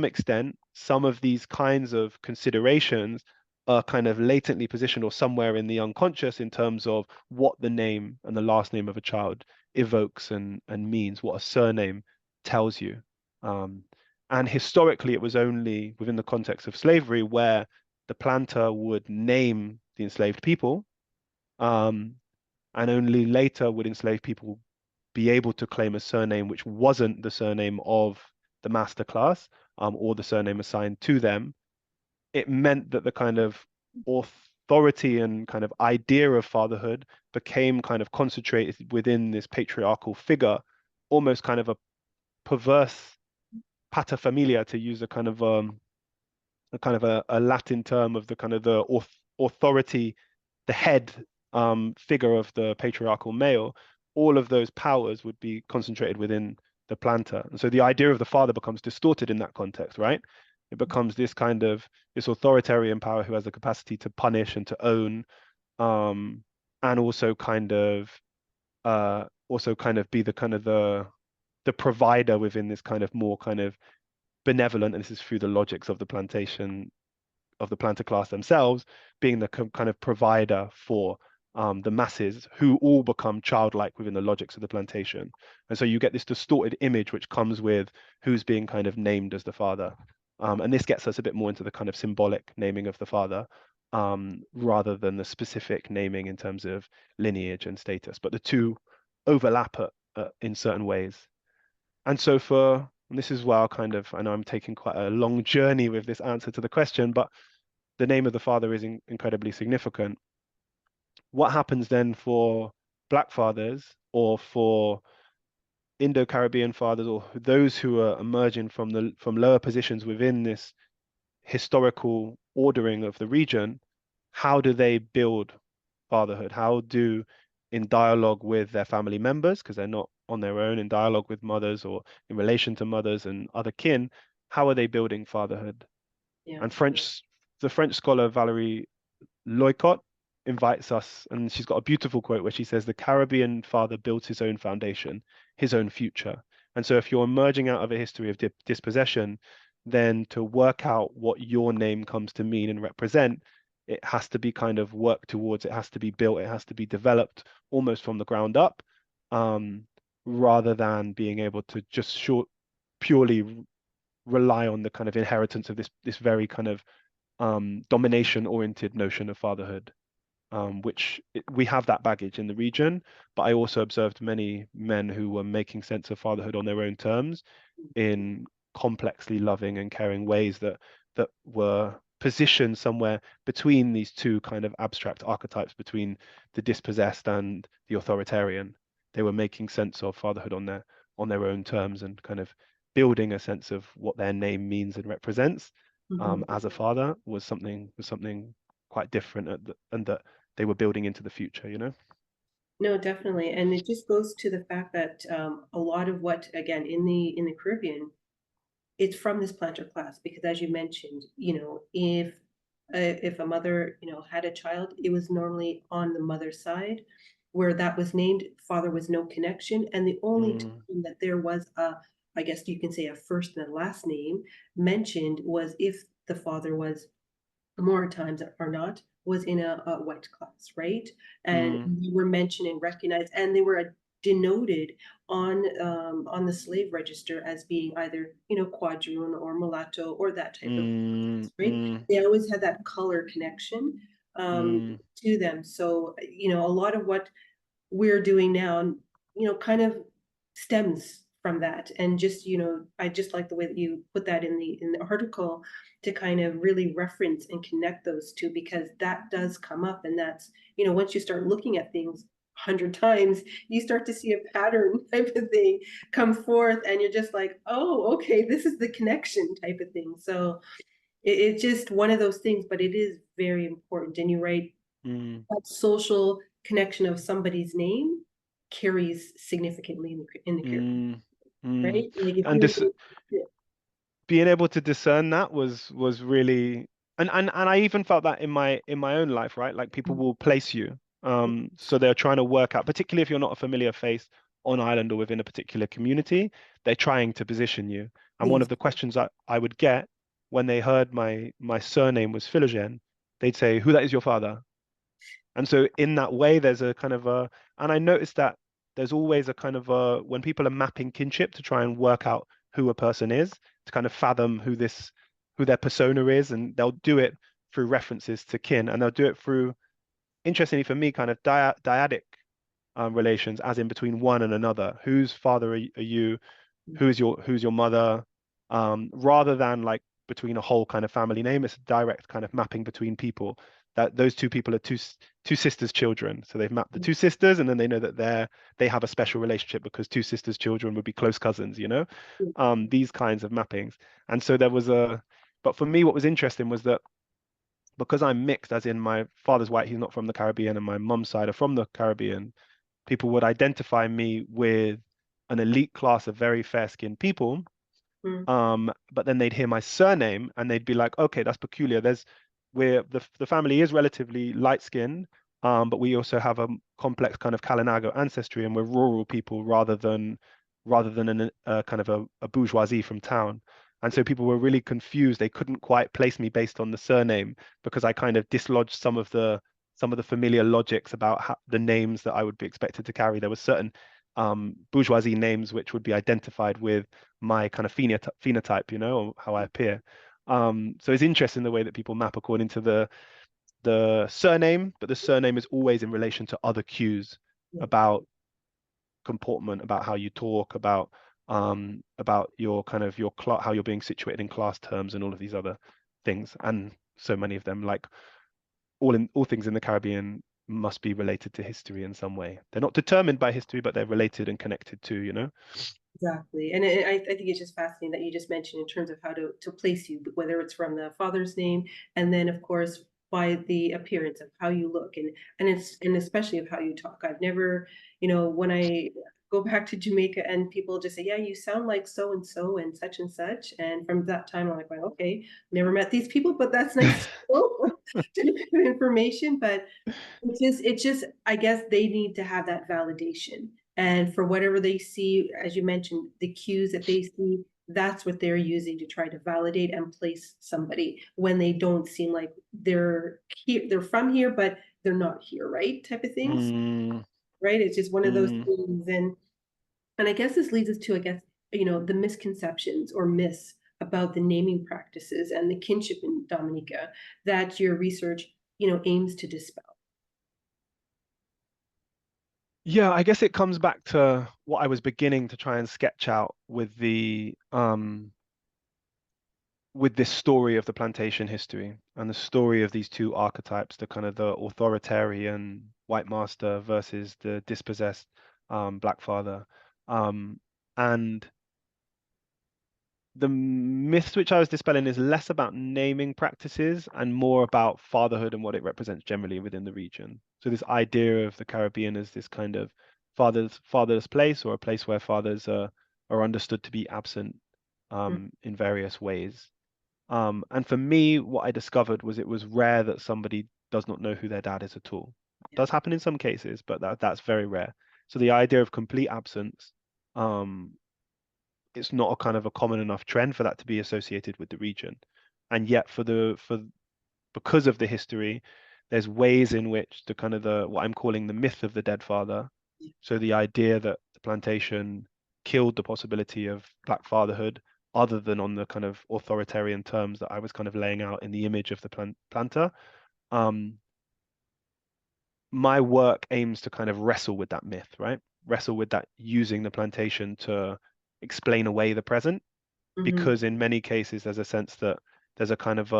extent, some of these kinds of considerations are kind of latently positioned or somewhere in the unconscious in terms of what the name and the last name of a child evokes and means, what a surname tells you. And historically, it was only within the context of slavery where the planter would name the enslaved people, and only later would enslaved people be able to claim a surname which wasn't the surname of the master class, or the surname assigned to them. It meant that the kind of authority and kind of idea of fatherhood became kind of concentrated within this patriarchal figure, almost kind of a perverse paterfamilia, to use a kind of a Latin term of the kind of the authority, the head figure of the patriarchal male. All of those powers would be concentrated within the planter. And so the idea of the father becomes distorted in that context, right? It becomes this kind of this authoritarian power who has the capacity to punish and to own, and also kind of be the kind of the provider within this kind of more kind of benevolent, and this is through the logics of the plantation, of the planter class themselves, being the kind of provider for the masses, who all become childlike within the logics of the plantation. And so you get this distorted image which comes with who's being kind of named as the father. And this gets us a bit more into the kind of symbolic naming of the father, rather than the specific naming in terms of lineage and status. But the two overlap in certain ways. And so and this is where I know I'm taking quite a long journey with this answer to the question, but the name of the father is incredibly significant. What happens then for Black fathers, or for Indo-Caribbean fathers, or those who are emerging from lower positions within this historical ordering of the region? How do they build fatherhood? How do, in dialogue with their family members, because they're not on their own, in dialogue with mothers or in relation to mothers and other kin, how are they building fatherhood? Yeah. And the French scholar Valérie Loicot invites us, and she's got a beautiful quote where she says, "The Caribbean father built his own foundation, his own future." And so if you're emerging out of a history of dispossession, then to work out what your name comes to mean and represent, it has to be kind of worked towards, it has to be built, it has to be developed almost from the ground up, rather than being able to just purely rely on the kind of inheritance of this very kind of domination-oriented notion of fatherhood, which we have that baggage in the region. But I also observed many men who were making sense of fatherhood on their own terms in complexly loving and caring ways that were positioned somewhere between these two kind of abstract archetypes, between the dispossessed and the authoritarian. They were making sense of fatherhood on their own terms and kind of building a sense of what their name means and represents. As a father was something quite different and that they were building into the future, you know? No, definitely, and it just goes to the fact that a lot of what, again, in the Caribbean, it's from this planter class because, as you mentioned, if a mother, had a child, it was normally on the mother's side, where that was named. Father was no connection, and the only Mm, time that there was I guess you can say, a first and a last name mentioned was if the father was, more times are not, was in a white class, right? And mm, you were mentioned and recognized, and they were denoted on the slave register as being either, quadroon or mulatto or that type of mm, class, right? mm, They always had that color connection mm, to them. So, a lot of what we're doing now, kind of stems from that. And just, I just like the way that you put that in the article, to kind of really reference and connect those two, because that does come up. And that's, once you start looking at things 100 times, you start to see a pattern type of thing come forth, and you're just like, oh, okay, this is the connection type of thing. So it's just one of those things, but it is very important. And you're right, mm, that social connection of somebody's name carries significantly in the Caribbean, mm, mm. right? Like if And you're, this being able to discern that was really, and I even felt that in my own life, right? Like people will place you. So they're trying to work out, particularly if you're not a familiar face on island or within a particular community, they're trying to position you. And one yes, of the questions I would get when they heard my surname was Philogene, they'd say, "Who that is your father?" And so in that way, there's a kind of a, and I noticed that there's always a kind of a, when people are mapping kinship to try and work out who a person is, to kind of fathom who their persona is, and they'll do it through references to kin, and they'll do it through, interestingly for me, kind of dyadic relations, as in between one and another. Whose father are you? Who's your mother, rather than like between a whole kind of family name. It's a direct kind of mapping between people, that those two people are two sisters' children. So they've mapped the two sisters, and then they know that they have a special relationship because two sisters' children would be close cousins, these kinds of mappings. And so there was but for me, what was interesting was that because I'm mixed, as in my father's white, he's not from the Caribbean, and my mum's side are from the Caribbean, people would identify me with an elite class of very fair-skinned people. mm, But then they'd hear my surname and they'd be like, okay, that's peculiar. We're the family is relatively light-skinned, but we also have a complex kind of Kalinago ancestry, and we're rural people rather than a kind of a bourgeoisie from town. And so people were really confused. They couldn't quite place me based on the surname because I kind of dislodged some of the familiar logics about the names that I would be expected to carry. There were certain bourgeoisie names which would be identified with my kind of phenotype, or how I appear. So it's interesting the way that people map according to the surname, but the surname is always in relation to other cues yeah, about comportment, about how you talk, about your kind of how you're being situated in class terms, and all of these other things, and so many of them, like all things in the Caribbean must be related to history in some way. They're not determined by history, but they're related and connected to. exactly. And I think it's just fascinating that you just mentioned in terms of how to place you, whether it's from the father's name, and then of course by the appearance of how you look, and especially of how you talk. I've never, when I go back to Jamaica and people just say, yeah, you sound like so and so and such and such. And from that time, I'm like, well, okay, never met these people, but that's nice to know information. But it's just, I guess they need to have that validation. And for whatever they see, as you mentioned, the cues that they see, that's what they're using to try to validate and place somebody when they don't seem like they're here, they're from here, but they're not here, right? Type of things, Mm, right? It's just one of those mm. things. And I guess this leads us to, I guess, the misconceptions or myths about the naming practices and the kinship in Dominica that your research, aims to dispel. Yeah, I guess it comes back to what I was beginning to try and sketch out with this story of the plantation history and the story of these two archetypes, the kind of the authoritarian white master versus the dispossessed black father. And the myths which I was dispelling is less about naming practices and more about fatherhood and what it represents generally within the region. So this idea of the Caribbean as this kind of fatherless place, or a place where fathers are understood to be absent in various ways. And for me, what I discovered was it was rare that somebody does not know who their dad is at all. It does happen in some cases, but that's very rare. So the idea of complete absence, um, it's not a kind of a common enough trend for that to be associated with the region. And yet because of the history, there's ways in which the kind of the what I'm calling the myth of the dead father. So the idea that the plantation killed the possibility of black fatherhood other than on the kind of authoritarian terms that I was kind of laying out in the image of the planter. Um, my work aims to kind of wrestle with that myth, right? Wrestle with that using the plantation to explain away the present, Mm-hmm. because in many cases there's a sense that there's a kind of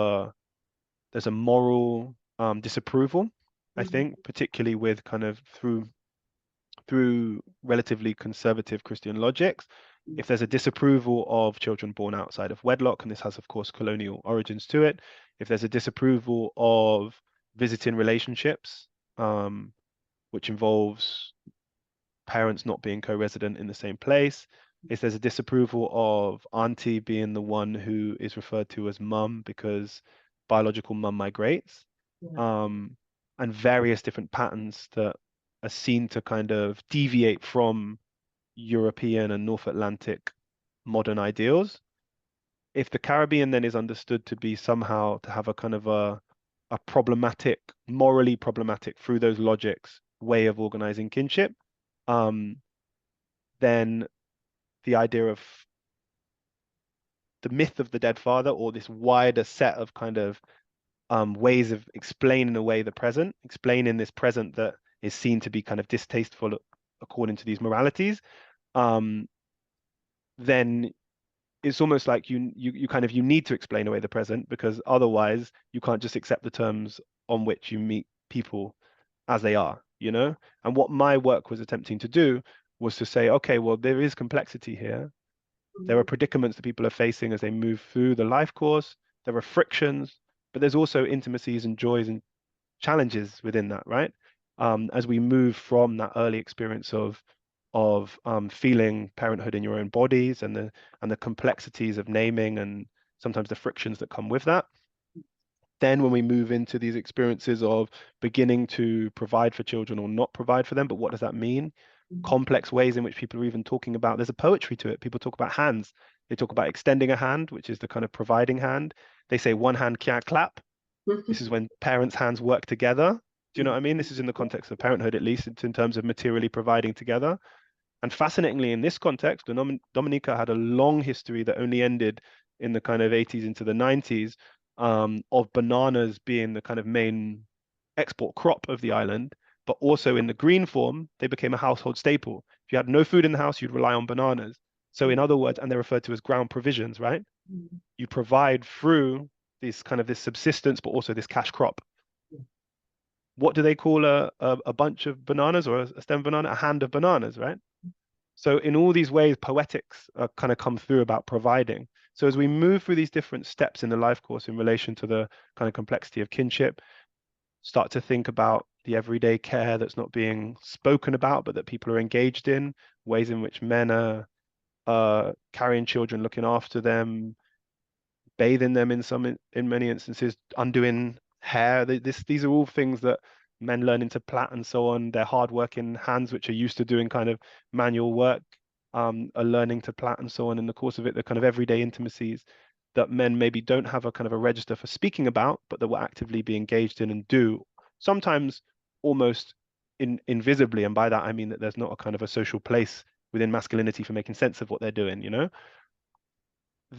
there's a moral disapproval, I Mm-hmm. think, particularly with kind of through relatively conservative Christian logics. If there's a disapproval of children born outside of wedlock, and this has, of course, colonial origins to it, if there's a disapproval of visiting relationships, which involves parents not being co-resident in the same place, if there's a disapproval of auntie being the one who is referred to as mum because biological mum migrates, Yeah. um, and various different patterns that are seen to kind of deviate from European and North Atlantic modern ideals. If the Caribbean then is understood to be somehow to have a kind of a problematic, morally problematic through those logics way of organizing kinship, um, then the idea of the myth of the dead father, or this wider set of kind of ways of explaining away the present, explaining this present that is seen to be kind of distasteful according to these moralities, um, then it's almost like you need to explain away the present, because otherwise you can't just accept the terms on which you meet people as they are, you know? And what my work was attempting to do was to say, okay, well, there is complexity here. There are predicaments that people are facing as they move through the life course. There are frictions, but there's also intimacies and joys and challenges within that, right? As we move from that early experience of feeling parenthood in your own bodies, and the complexities of naming and sometimes the frictions that come with that. Then when we move into these experiences of beginning to provide for children or not provide for them, but what does that mean? Complex ways in which people are even talking about, there's a poetry to it. People talk about hands. They talk about extending a hand, which is the kind of providing hand. They say one hand can't clap. This is when parents' hands work together. Do you know what I mean? This is in the context of parenthood, at least. It's in terms of materially providing together. And fascinatingly, in this context, Dominica had a long history that only ended in the kind of 80s into the 90s, of bananas being the kind of main export crop of the island, but also in the green form, they became a household staple. If you had no food in the house, you'd rely on bananas. So in other words, and they're referred to as ground provisions, right? You provide through this subsistence, but also this cash crop. What do they call a bunch of bananas, or a stem banana? A hand of bananas, right? So in all these ways, poetics kind of come through about providing. So as we move through these different steps in the life course in relation to the kind of complexity of kinship, start to think about the everyday care that's not being spoken about, but that people are engaged in, ways in which men are carrying children, looking after them, bathing them in many instances, undoing hair. These are all things that men learning to plait and so on. Their hard-working hands, which are used to doing kind of manual work, are learning to plait and so on in the course of it. The kind of everyday intimacies that men maybe don't have a kind of a register for speaking about, but that will actively be engaged in and do, sometimes almost invisibly. And by that I mean that there's not a kind of a social place within masculinity for making sense of what they're doing, you know?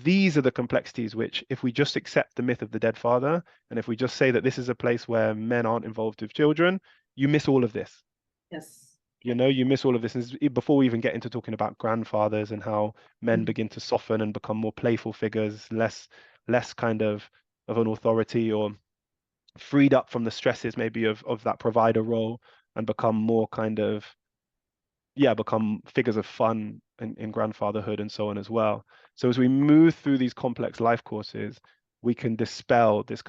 These are the complexities which, if we just accept the myth of the dead father, and if we just say that this is a place where men aren't involved with children, you miss all of this. Yes. You know, you miss all of this. And before we even get into talking about grandfathers and how men begin to soften and become more playful figures, less kind of an authority, or freed up from the stresses maybe of that provider role, and become more kind of, yeah, become figures of fun in grandfatherhood and so on as well. So as we move through these complex life courses, we can dispel this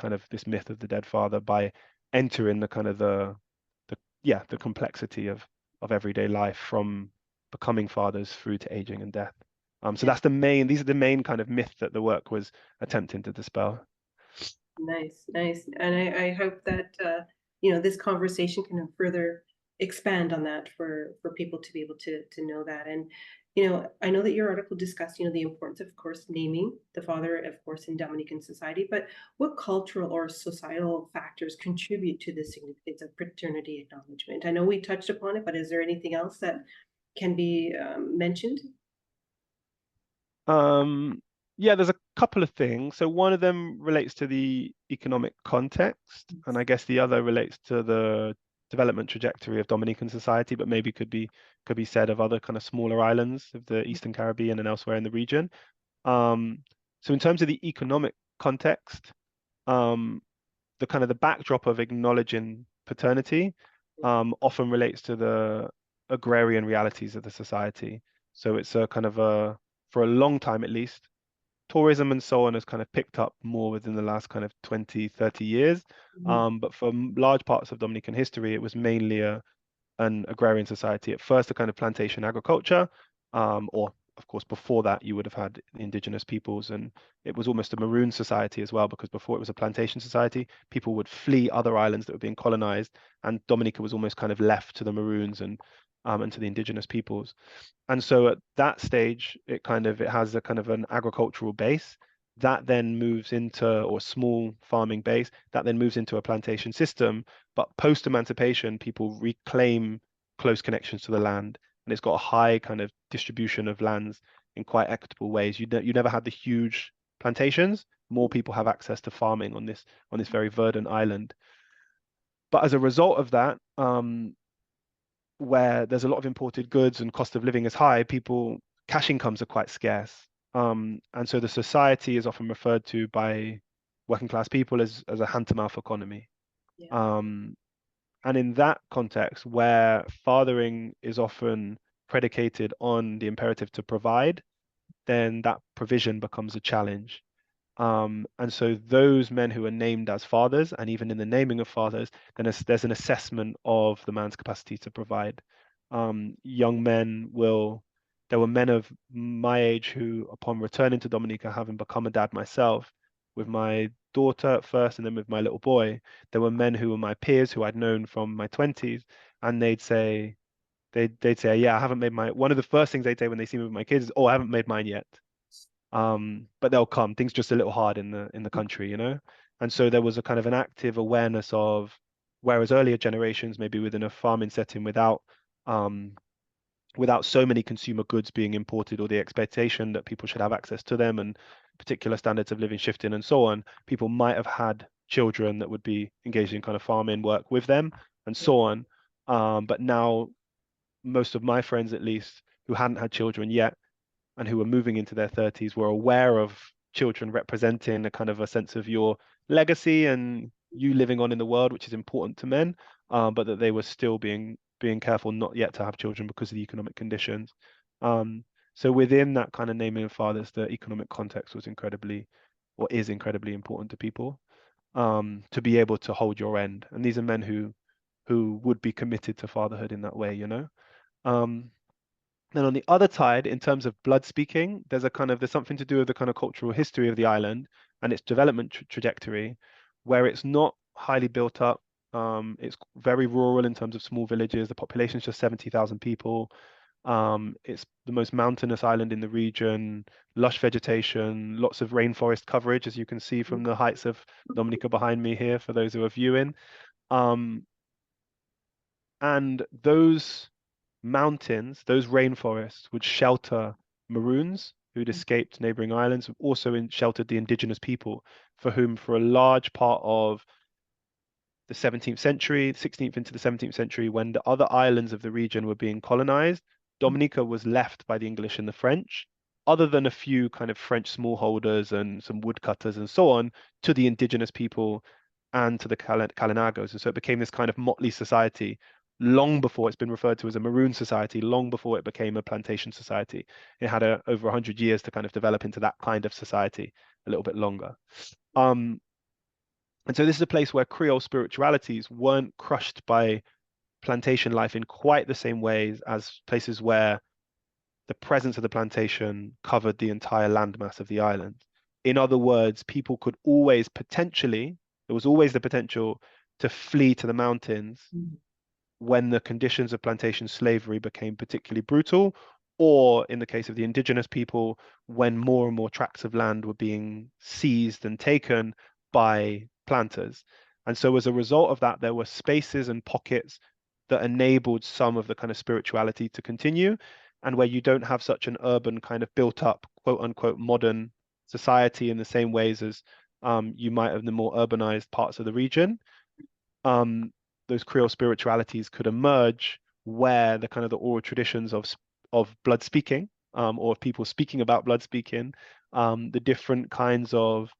myth of the dead father by entering the kind of the complexity of everyday life, from becoming fathers through to aging and death. So Yeah. these are the main kind of myths that the work was attempting to dispel. Nice, nice. And I hope that this conversation can further expand on that for people to be able to know that. And I know that your article discussed the importance of course naming the father, of course, in Dominican society, but what cultural or societal factors contribute to the significance of paternity acknowledgement? I know we touched upon it, but is there anything else that can be mentioned? Um, yeah, there's a couple of things. So one of them relates to the economic context, and I guess the other relates to the development trajectory of Dominican society, but maybe could be said of other kind of smaller islands of the Eastern Caribbean and elsewhere in the region. Um, so in terms of the economic context, um, the kind of the backdrop of acknowledging paternity often relates to the agrarian realities of the society. So it's a kind of for a long time at least, tourism and so on has kind of picked up more within the last kind of 20, 30 years. Mhm. But for large parts of Dominican history, it was mainly an agrarian society. At first, a kind of plantation agriculture, or of course, before that, you would have had indigenous peoples, and it was almost a maroon society as well, because before it was a plantation society, people would flee other islands that were being colonized, and Dominica was almost kind of left to the maroons and to the indigenous peoples. And so at that stage, it has a kind of an agricultural base that then moves into, or small farming base that then moves into a plantation system. But post emancipation, people reclaim close connections to the land, and it's got a high kind of distribution of lands in quite equitable ways. You never had the huge plantations. More people have access to farming on this very verdant island. But as a result of that, where there's a lot of imported goods and cost of living is high, cash incomes are quite scarce. And so the society is often referred to by working class people as a hand-to-mouth economy. Yeah. Um, and in that context, where fathering is often predicated on the imperative to provide, then that provision becomes a challenge. And so those men who are named as fathers, and even in the naming of fathers, then there's an assessment of the man's capacity to provide. Young men there were men of my age who, upon returning to Dominica, having become a dad myself, with my daughter at first and then with my little boy, there were men who were my peers who I'd known from my 20s, and they'd say, yeah, I haven't made my, one of the first things they'd say when they see me with my kids is, oh, I haven't made mine yet. But they'll come. Things just a little hard in the country, you know? And so there was a kind of an active awareness of, whereas earlier generations, maybe within a farming setting, um, without so many consumer goods being imported, or the expectation that people should have access to them, and particular standards of living shifting and so on, people might have had children that would be engaged in kind of farming work with them and so on. But now most of my friends, at least, who hadn't had children yet and who were moving into their 30s, were aware of children representing a kind of a sense of your legacy and you living on in the world, which is important to men, but that they were still being careful not yet to have children because of the economic conditions. So within that kind of naming of fathers, the economic context was incredibly, or is incredibly important to people, to be able to hold your end. And these are men who would be committed to fatherhood in that way, you know. Then on the other side, in terms of blood speaking, there's something to do with the kind of cultural history of the island and its development trajectory, where it's not highly built up. It's very rural in terms of small villages. The population is just 70,000 people. It's the most mountainous island in the region, lush vegetation, lots of rainforest coverage, as you can see from the heights of Dominica behind me here, for those who are viewing. And those mountains, those rainforests would shelter Maroons who'd escaped neighboring islands, also sheltered the indigenous people, for whom for a large part of the 17th century, 16th into the 17th century, when the other islands of the region were being colonized, Dominica was left by the English and the French, other than a few kind of French smallholders and some woodcutters and so on, to the indigenous people and to the Kalinagos. And so it became this kind of motley society long before it's been referred to as a Maroon society, long before it became a plantation society. It had over 100 years to kind of develop into that kind of society, a little bit longer. And so this is a place where Creole spiritualities weren't crushed by plantation life in quite the same ways as places where the presence of the plantation covered the entire landmass of the island. In other words, people could always potentially, there was always the potential to flee to the mountains when the conditions of plantation slavery became particularly brutal, or in the case of the indigenous people, when more and more tracts of land were being seized and taken by planters. And so as a result of that, there were spaces and pockets that enabled some of the kind of spirituality to continue, and where you don't have such an urban kind of built up, quote unquote, modern society in the same ways as you might have in the more urbanized parts of the region. Those Creole spiritualities could emerge where the kind of the oral traditions of blood speaking, or of people speaking about blood speaking, the different kinds of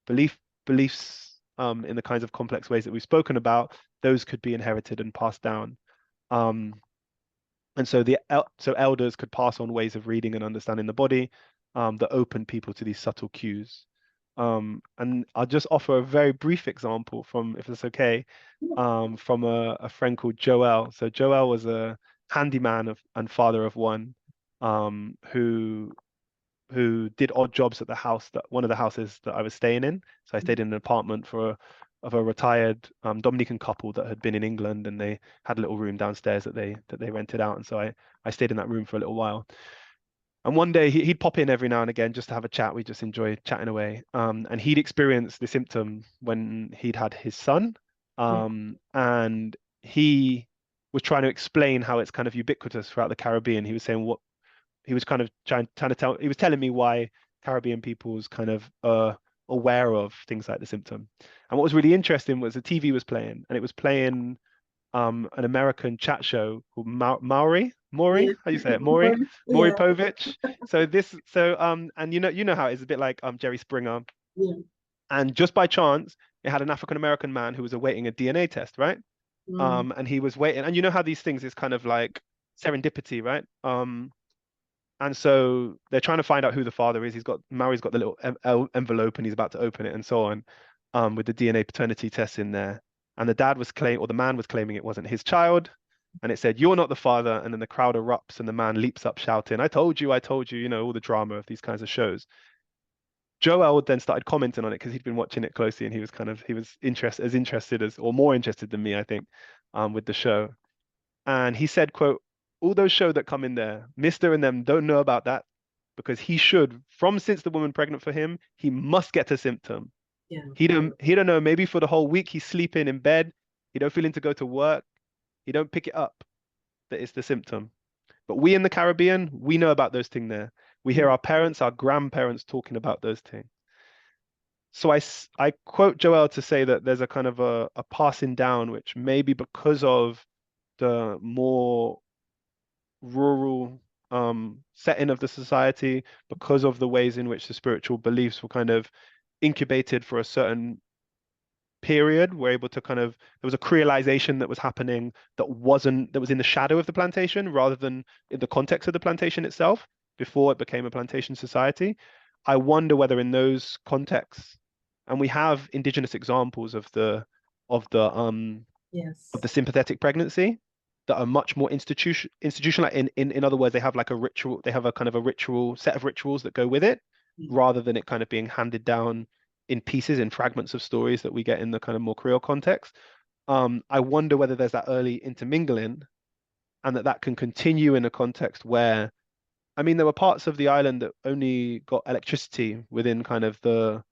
beliefs in the kinds of complex ways that we've spoken about, those could be inherited and passed down. And so so elders could pass on ways of reading and understanding the body that open people to these subtle cues. And I'll just offer a very brief example from, if it's okay, from a friend called Joel. So Joel was a handyman and father of one, who did odd jobs at one of the houses that I was staying in. So I stayed in an apartment of a retired Dominican couple that had been in England, and they had a little room downstairs that they rented out. And so I stayed in that room for a little while. And one day he'd pop in every now and again just to have a chat. We just enjoyed chatting away. And he'd experienced the symptom when he'd had his son. And he was trying to explain how it's kind of ubiquitous throughout the Caribbean. He was saying what he was kind of trying to tell. He was telling me why Caribbean people's kind of aware of things like the symptom. And what was really interesting was the TV was playing, and it was playing an American chat show called Maury, Yeah. how do you say it? Maury Yeah. Povich. And you know how it's a bit like Jerry Springer. Yeah. And just by chance, it had an African American man who was awaiting a DNA test, right? And he was waiting, and you know how these things is kind of like serendipity, right? And so they're trying to find out who the father is. Maury's got the little envelope, and he's about to open it and so on, with the DNA paternity test in there. And the man was claiming it wasn't his child. And it said, "You're not the father." And then the crowd erupts, and the man leaps up shouting, "I told you, you know, all the drama of these kinds of shows. Joel then started commenting on it because he'd been watching it closely, and he was interested or more interested than me, I think, with the show. And he said, quote, "All those shows that come in there, Mr. and them don't know about that, because he should, since the woman pregnant for him, he must get a symptom. Yeah. He don't know, maybe for the whole week he's sleeping in bed, he don't feeling to go to work, he don't pick it up that it's the symptom. But we in the Caribbean, we know about those things there. We hear our parents, our grandparents talking about those things." So I quote Joel to say that there's a kind of a passing down, which maybe because of the more rural setting of the society, because of the ways in which the spiritual beliefs were kind of incubated for a certain period, we're able to there was a creolization that was happening that was in the shadow of the plantation rather than in the context of the plantation itself before it became a plantation society. I wonder whether in those contexts, and we have indigenous examples of the Yes. of the sympathetic pregnancy that are much more institutional. Like in other words, they have like a ritual, they have a kind of a ritual set of rituals that go with it, Mm. rather than it kind of being handed down in pieces, in fragments of stories that we get in the kind of more Creole context. I wonder whether there's that early intermingling, and that can continue in a context where, I mean, there were parts of the island that only got electricity within kind of the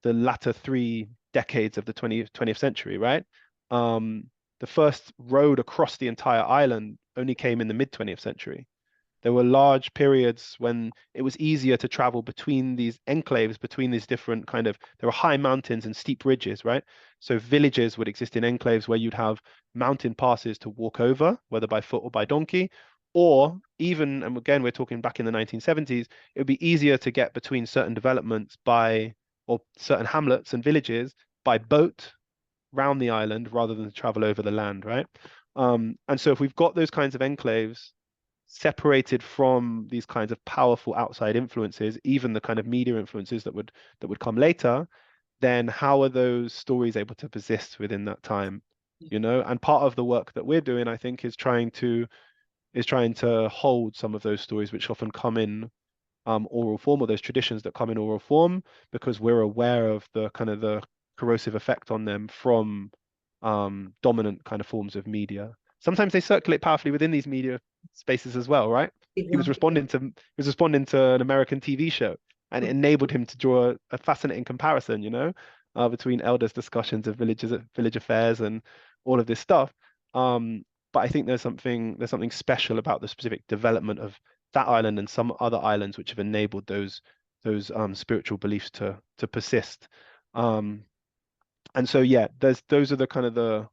latter 3 decades of the 20th century, right? Um, the first road across the entire island only came in the mid 20th century. There were large periods when it was easier to travel between these enclaves, between these different kind of, there were high mountains and steep ridges, right? So villages would exist in enclaves where you'd have mountain passes to walk over, whether by foot or by donkey, or even, and again, we're talking back in the 1970s, it would be easier to get between certain developments by, or certain hamlets and villages by boat round the island rather than to travel over the land, right? And so if we've got those kinds of enclaves separated from these kinds of powerful outside influences, even the kind of media influences that would come later, then how are those stories able to persist within that time? You know, and part of the work that we're doing, I think, is trying to hold some of those stories which often come in oral form, or those traditions that come in oral form, because we're aware of the kind of the corrosive effect on them from dominant kind of forms of media. Sometimes they circulate powerfully within these media spaces as well, right? He was Exactly. responding to he was responding to an American TV show, and it enabled him to draw a fascinating comparison, between elders' discussions of village affairs and all of this stuff. But I think there's something special about the specific development of that island and some other islands which have enabled those spiritual beliefs to persist. Um, and so yeah, those are the kind of the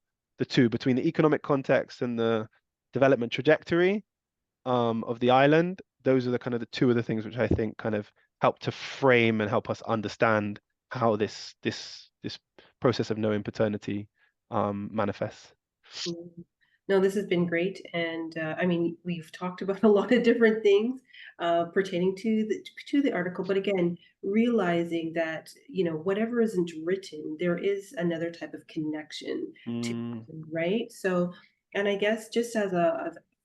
two between the economic context and the development trajectory of the island. Those are the kind of the two of the things which I think kind of help to frame and help us understand how this process of knowing paternity manifests. Mm. No, this has been great, and I mean, we've talked about a lot of different things pertaining to the article. But again, realizing that whatever isn't written, there is another type of connection to, Mm, right? So, and I guess just as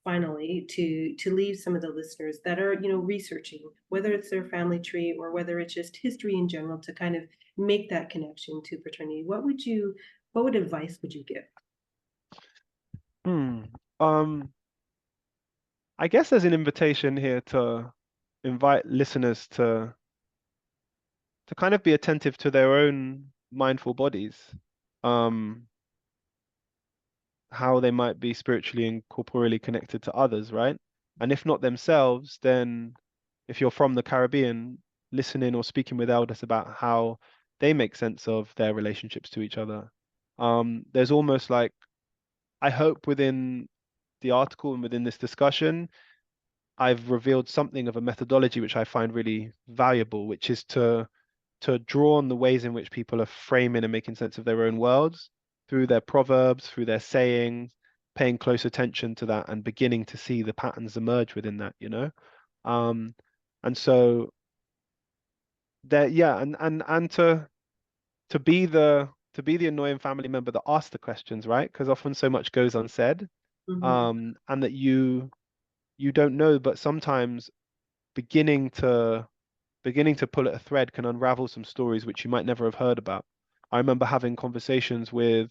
finally to leave some of the listeners that are researching, whether it's their family tree or whether it's just history in general, to kind of make that connection to paternity. What advice would you give? hmm. Um, I guess there's an invitation here to invite listeners to kind of be attentive to their own mindful bodies, um, how they might be spiritually and corporeally connected to others, right? And if not themselves, then if you're from the Caribbean, listening or speaking with elders about how they make sense of their relationships to each other. There's almost like, I hope within the article and within this discussion, I've revealed something of a methodology which I find really valuable, which is to draw on the ways in which people are framing and making sense of their own worlds through their proverbs, through their sayings, paying close attention to that and beginning to see the patterns emerge within that. Um, and so there, yeah, and to be the annoying family member that asks the questions, right? Because often so much goes unsaid, Mhm. and that you don't know, but sometimes beginning to beginning to pull at a thread can unravel some stories which you might never have heard about. I remember having conversations with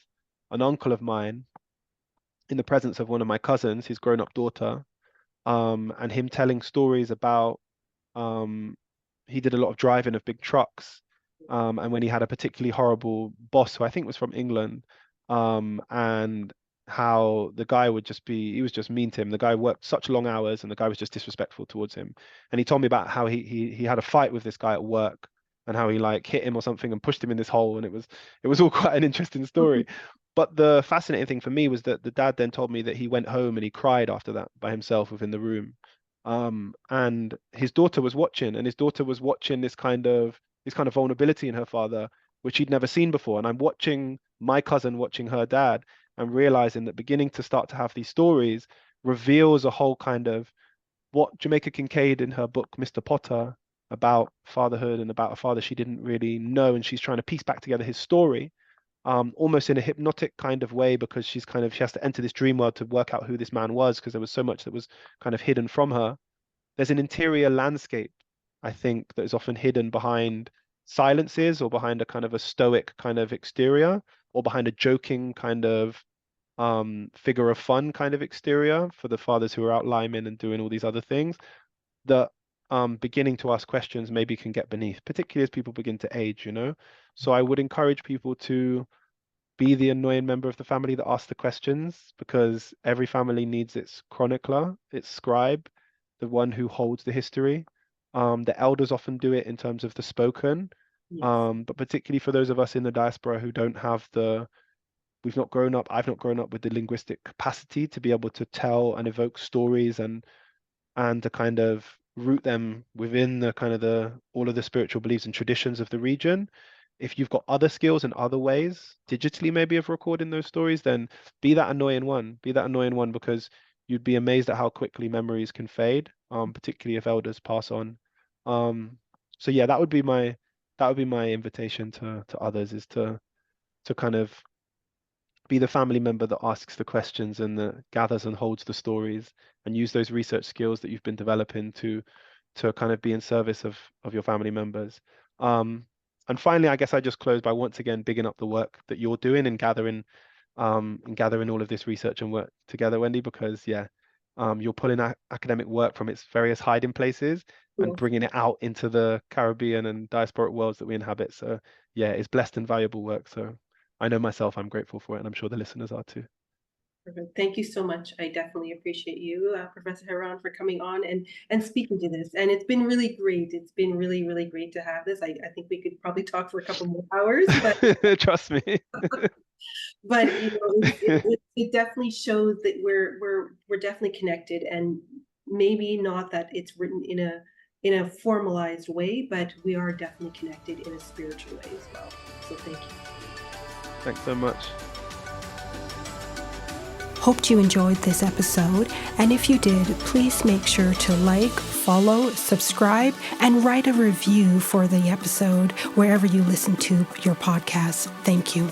an uncle of mine in the presence of one of my cousins, his grown-up daughter, and him telling stories about um, he did a lot of driving of big trucks, and when he had a particularly horrible boss who I think was from England, and how the guy he was just mean to him. The guy worked such long hours, and the guy was just disrespectful towards him. And he told me about how he had a fight with this guy at work, and how he like hit him or something and pushed him in this hole, and it was all quite an interesting story. But the fascinating thing for me was that the dad then told me that he went home and he cried after that by himself within the room, and his daughter was watching, and his daughter was watching this kind of vulnerability in her father, which he'd never seen before. And I'm watching my cousin watching her dad and realizing that beginning to start to have these stories reveals a whole kind of what Jamaica Kincaid in her book Mr. Potter about fatherhood and about a father she didn't really know, and she's trying to piece back together his story. almost in a hypnotic kind of way, because she has to enter this dream world to work out who this man was, because there was so much that was kind of hidden from her. There's an interior landscape, I think, that is often hidden behind silences, or behind a kind of a stoic kind of exterior, or behind a joking kind of figure of fun kind of exterior for the fathers who are out liming and doing all these other things, that beginning to ask questions maybe can get beneath, particularly as people begin to age, So I would encourage people to be the annoying member of the family that asks the questions, because every family needs its chronicler, its scribe, the one who holds the history. The elders often do it in terms of the spoken, Yes. but particularly for those of us in the diaspora who don't have I've not grown up with the linguistic capacity to be able to tell and evoke stories and to kind of root them within the kind of all of the spiritual beliefs and traditions of the region. If you've got other skills and other ways, digitally maybe, of recording those stories, then be that annoying one. Be that annoying one, because you'd be amazed at how quickly memories can fade, particularly if elders pass on. So yeah, that would be my invitation to others, is to kind of be the family member that asks the questions and that gathers and holds the stories, and use those research skills that you've been developing to kind of be in service of your family members. And finally, I guess I just close by once again bigging up the work that you're doing in gathering all of this research and work together, Wendy, because you're pulling academic work from its various hiding places and bringing it out into the Caribbean and diasporic worlds that we inhabit. So yeah, it's blessed and valuable work. So I know myself, I'm grateful for it, and I'm sure the listeners are too. Perfect. Thank you so much. I definitely appreciate you, Professor Heron, for coming on and speaking to this. And it's been really great. It's been really, really great to have this. I think we could probably talk for a couple more hours, but trust me. But it definitely shows that we're definitely connected, and maybe not that it's written in a formalized way, but we are definitely connected in a spiritual way as well. So thank you. Thanks so much. Hoped you enjoyed this episode, and if you did, please make sure to like, follow, subscribe, and write a review for the episode wherever you listen to your podcast. Thank you.